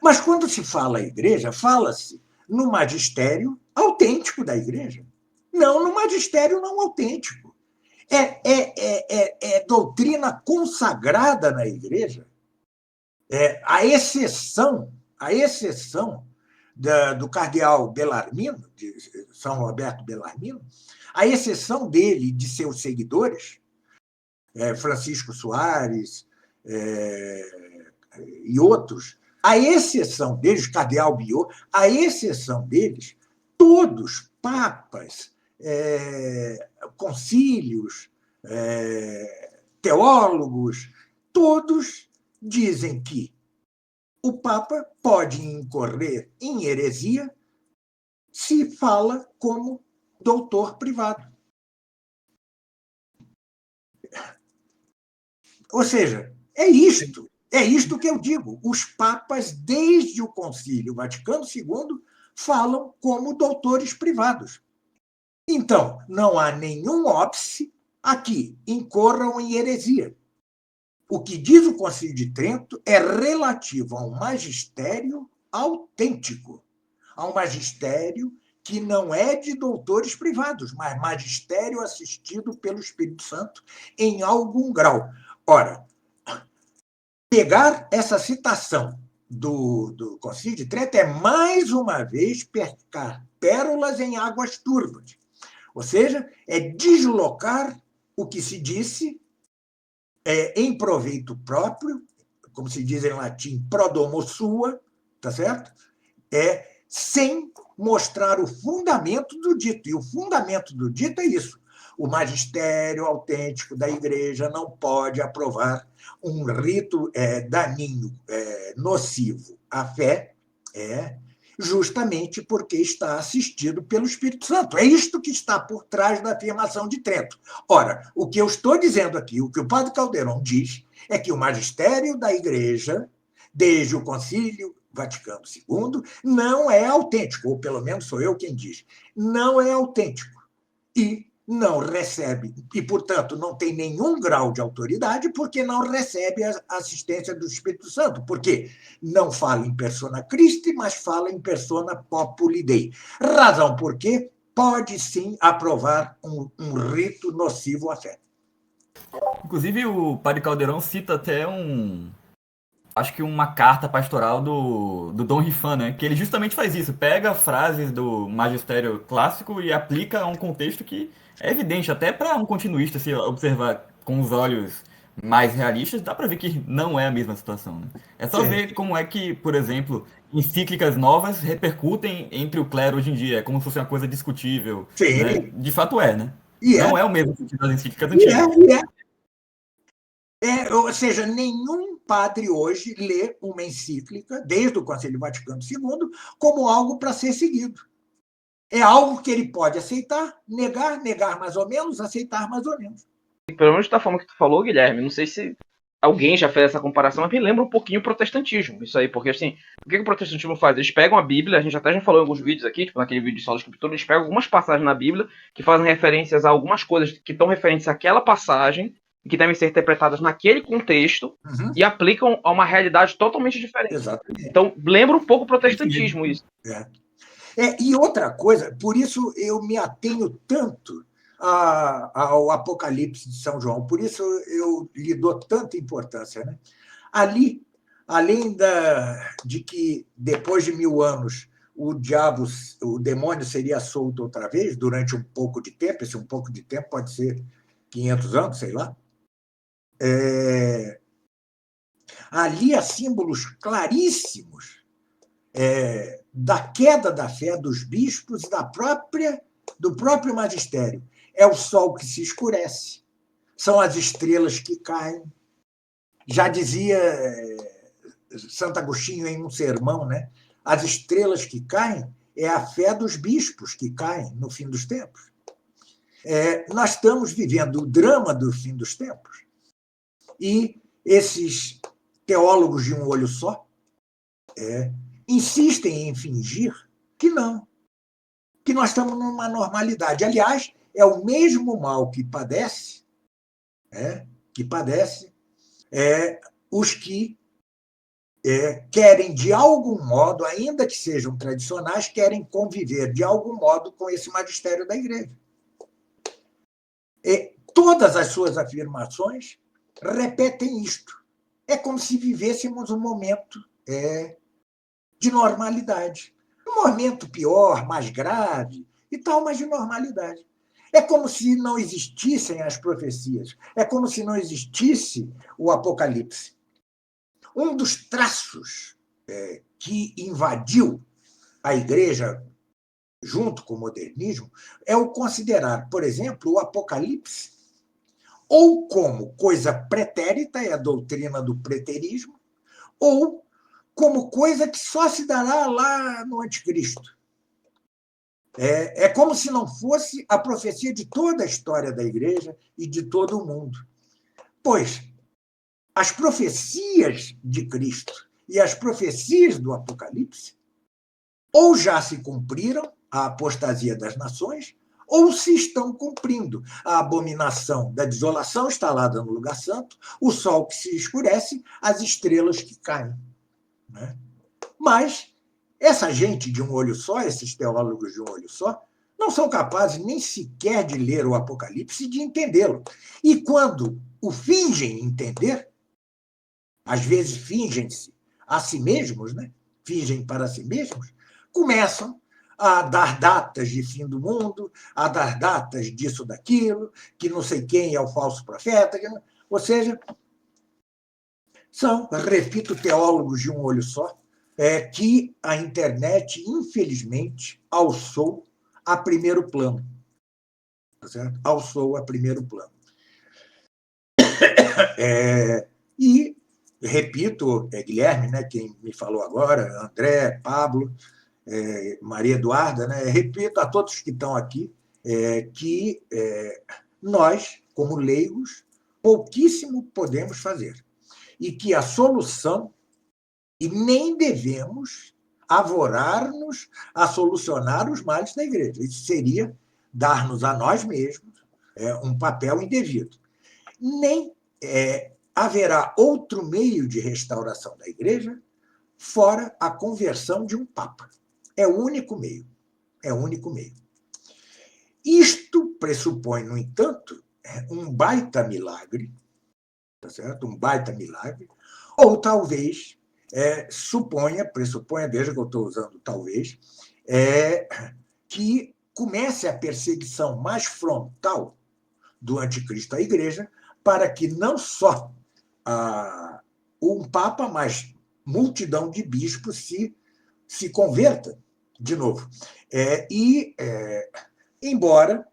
B: Mas quando se fala igreja, fala-se no magistério autêntico da igreja, não no magistério não autêntico. É doutrina consagrada na igreja. A exceção do cardeal Bellarmino, de São Roberto Bellarmino, a exceção dele e de seus seguidores, Francisco Soares e outros, a exceção deles, cardeal Biot, a exceção deles, todos, papas, concílios, teólogos, todos dizem que o Papa pode incorrer em heresia se fala como doutor privado. Ou seja, é isto que eu digo. Os papas, desde o Concílio Vaticano II, falam como doutores privados. Então, não há nenhum óbice a que incorram em heresia. O que diz o Concílio de Trento é relativo a um magistério autêntico, a um magistério que não é de doutores privados, mas magistério assistido pelo Espírito Santo em algum grau. Ora, pegar essa citação do Concílio de Trento é, mais uma vez, pescar pérolas em águas turvas. Ou seja, é deslocar o que se disse em proveito próprio, como se diz em latim, pro domo sua, tá certo? Sem mostrar o fundamento do dito. E o fundamento do dito é isso. O magistério autêntico da igreja não pode aprovar um rito daninho, nocivo à fé, justamente porque está assistido pelo Espírito Santo. É isto que está por trás da afirmação de Trento. Ora, o que eu estou dizendo aqui, o que o padre Caldeirão diz, é que o magistério da igreja, desde o Concílio Vaticano II, não é autêntico, ou pelo menos sou eu quem diz, não é autêntico. E não recebe, e, portanto, não tem nenhum grau de autoridade, porque não recebe a assistência do Espírito Santo, porque não fala em persona Christi, mas fala em persona populi Dei. Razão porque pode, sim, aprovar um rito nocivo à fé.
A: Inclusive, o padre Caldeirão cita até acho que uma carta pastoral do Dom Rifan, né? Que ele justamente faz isso, pega frases do magistério clássico e aplica a um contexto que é evidente, até para um continuista, se observar com os olhos mais realistas, dá para ver que não é a mesma situação, né? É só ver como é que, por exemplo, encíclicas novas repercutem entre o clero hoje em dia, é como se fosse uma coisa discutível, né? De fato né? Não é o mesmo sentido das encíclicas antigas.
B: Ou seja, nenhum padre hoje lê uma encíclica, desde o Concílio Vaticano II, como algo para ser seguido. É algo que ele pode aceitar, negar mais ou menos, aceitar mais ou menos.
C: Pelo menos da forma que tu falou, Guilherme, não sei se alguém já fez essa comparação, mas me lembra um pouquinho o protestantismo, isso aí, porque assim, o que o protestantismo faz? Eles pegam a Bíblia, a gente até já falou em alguns vídeos aqui, tipo naquele vídeo de Solo Escritura, eles pegam algumas passagens na Bíblia que fazem referências a algumas coisas que estão referentes àquela passagem, e que devem ser interpretadas naquele contexto, e aplicam a uma realidade totalmente diferente.
B: Exatamente.
C: Então, lembra um pouco o protestantismo isso.
B: E outra coisa, por isso eu me atenho tanto ao Apocalipse de São João, por isso eu lhe dou tanta importância. Né? Ali, além de que depois de 1000 anos o demônio seria solto outra vez, durante um pouco de tempo, esse um pouco de tempo pode ser 500 anos, sei lá, ali há símbolos claríssimos da queda da fé dos bispos e do próprio magistério. É o sol que se escurece, são as estrelas que caem. Já dizia Santo Agostinho em um sermão, né? As estrelas que caem é a fé dos bispos que caem no fim dos tempos. Nós estamos vivendo o drama do fim dos tempos e esses teólogos de um olho só insistem em fingir que não, que nós estamos numa normalidade. Aliás, é o mesmo mal que padece os que querem, de algum modo, ainda que sejam tradicionais, querem conviver, de algum modo, com esse magistério da Igreja. Todas as suas afirmações repetem isto. É como se vivêssemos um momento de normalidade. Um momento pior, mais grave e tal, mas de normalidade. É como se não existissem as profecias. É como se não existisse o Apocalipse. Um dos traços que invadiu a Igreja junto com o modernismo é o considerar, por exemplo, o Apocalipse ou como coisa pretérita, é a doutrina do preterismo, ou como coisa que só se dará lá no Anticristo. É como se não fosse a profecia de toda a história da Igreja e de todo o mundo. Pois as profecias de Cristo e as profecias do Apocalipse ou já se cumpriram, a apostasia das nações, ou se estão cumprindo. A abominação da desolação instalada no lugar santo, o sol que se escurece, as estrelas que caem. Né? Mas essa gente de um olho só, esses teólogos de um olho só, não são capazes nem sequer de ler o Apocalipse e de entendê-lo. E quando o fingem entender, às vezes fingem-se a si mesmos, né? Fingem para si mesmos, começam a dar datas de fim do mundo, a dar datas disso, daquilo, que não sei quem é o falso profeta. Ou seja, são, repito, teólogos de um olho só, que a internet, infelizmente, alçou a primeiro plano. Tá certo? Alçou a primeiro plano. E, repito, Guilherme, né, quem me falou agora, André, Pablo, Maria Eduarda, né, repito a todos que estão aqui que nós, como leigos, pouquíssimo podemos fazer. E que a solução, e nem devemos avorar-nos a solucionar os males da Igreja. Isso seria dar-nos a nós mesmos um papel indevido. Nem haverá outro meio de restauração da Igreja fora a conversão de um Papa. É o único meio. É o único meio. Isto pressupõe, no entanto, um baita milagre, tá certo? Um baita milagre, ou talvez pressuponha, veja que eu estou usando talvez, que comece a perseguição mais frontal do anticristo à Igreja, para que não só um Papa, mas multidão de bispos se converta de novo. Embora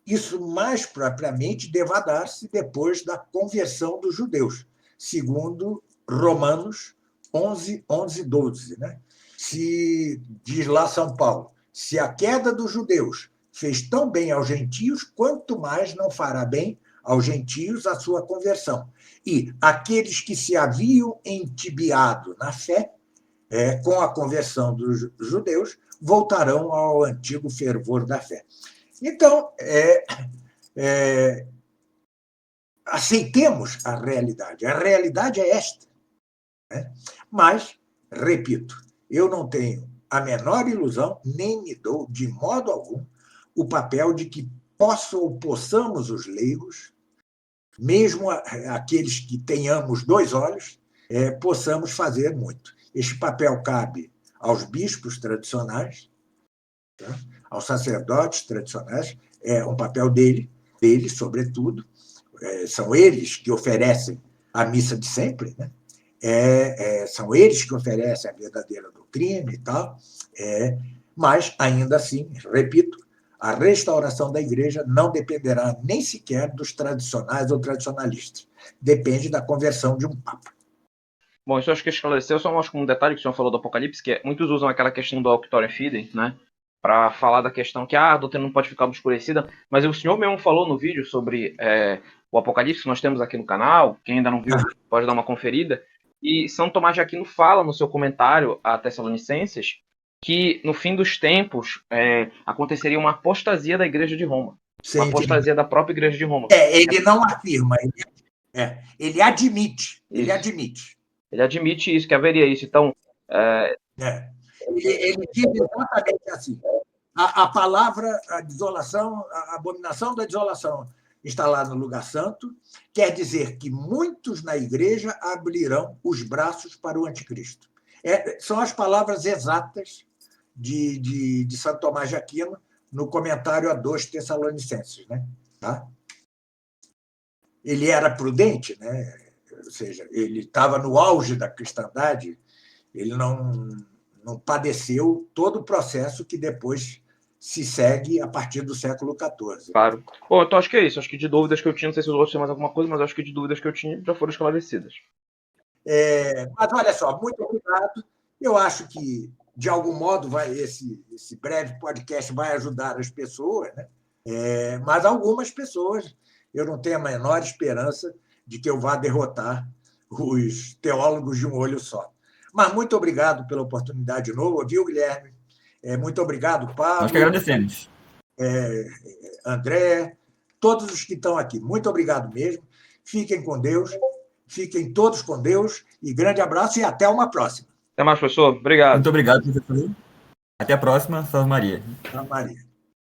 B: Isso mais propriamente deva dar-se depois da conversão dos judeus, segundo Romanos 11, 11, 12. Né? Se, diz lá São Paulo, se a queda dos judeus fez tão bem aos gentios, quanto mais não fará bem aos gentios a sua conversão. E aqueles que se haviam entibiado na fé, com a conversão dos judeus, voltarão ao antigo fervor da fé. Então, aceitemos a realidade. A realidade é esta. Né? Mas, repito, eu não tenho a menor ilusão, nem me dou, de modo algum, o papel de que possamos os leigos, mesmo aqueles que tenhamos 2 olhos, possamos fazer muito. Este papel cabe aos bispos tradicionais, tá? Aos sacerdotes tradicionais, é um papel deles, sobretudo. São eles que oferecem a missa de sempre, né? São eles que oferecem a verdadeira doutrina e tal, mas, ainda assim, repito, a restauração da igreja não dependerá nem sequer dos tradicionais ou tradicionalistas. Depende da conversão de um papa.
C: Bom, isso eu acho que esclareceu. Só acho que um detalhe que o senhor falou do Apocalipse, que muitos usam aquela questão do Auctorium Fidei, né? Para falar da questão que a doutrina não pode ficar obscurecida. Mas o senhor mesmo falou no vídeo sobre o Apocalipse, que nós temos aqui no canal. Quem ainda não viu, pode dar uma conferida. E São Tomás de Aquino fala no seu comentário a Tessalonicenses que no fim dos tempos aconteceria uma apostasia da Igreja de Roma. Uma apostasia da própria Igreja de Roma.
B: Ele não afirma, ele admite. Ele admite.
C: Ele admite isso, que haveria isso. Então.
B: Ele diz exatamente assim. A palavra a desolação, a abominação da desolação está lá no lugar santo, quer dizer que muitos na igreja abrirão os braços para o anticristo. São as palavras exatas de Santo Tomás de Aquino no comentário a 2 Tessalonicenses. Né? Tá? Ele era prudente, né? Ou seja, ele estava no auge da cristandade, ele não padeceu todo o processo que depois se segue a partir do século XIV.
C: Claro. Bom, então acho que é isso. Acho que de dúvidas que eu tinha, não sei se os outros têm mais alguma coisa, mas acho que de dúvidas que eu tinha já foram esclarecidas.
B: Mas olha só, muito obrigado. Eu acho que, de algum modo, esse breve podcast vai ajudar as pessoas, né? Mas algumas pessoas, eu não tenho a menor esperança de que eu vá derrotar os teólogos de um olho só. Mas muito obrigado pela oportunidade de novo, viu, Guilherme? Muito obrigado, Pablo.
A: Nós que agradecemos.
B: André, todos os que estão aqui. Muito obrigado mesmo. Fiquem com Deus, fiquem todos com Deus, e grande abraço e até uma próxima.
C: Até mais, professor. Obrigado.
A: Muito obrigado, professor. Até a próxima. Salve Maria.
B: Salve Maria.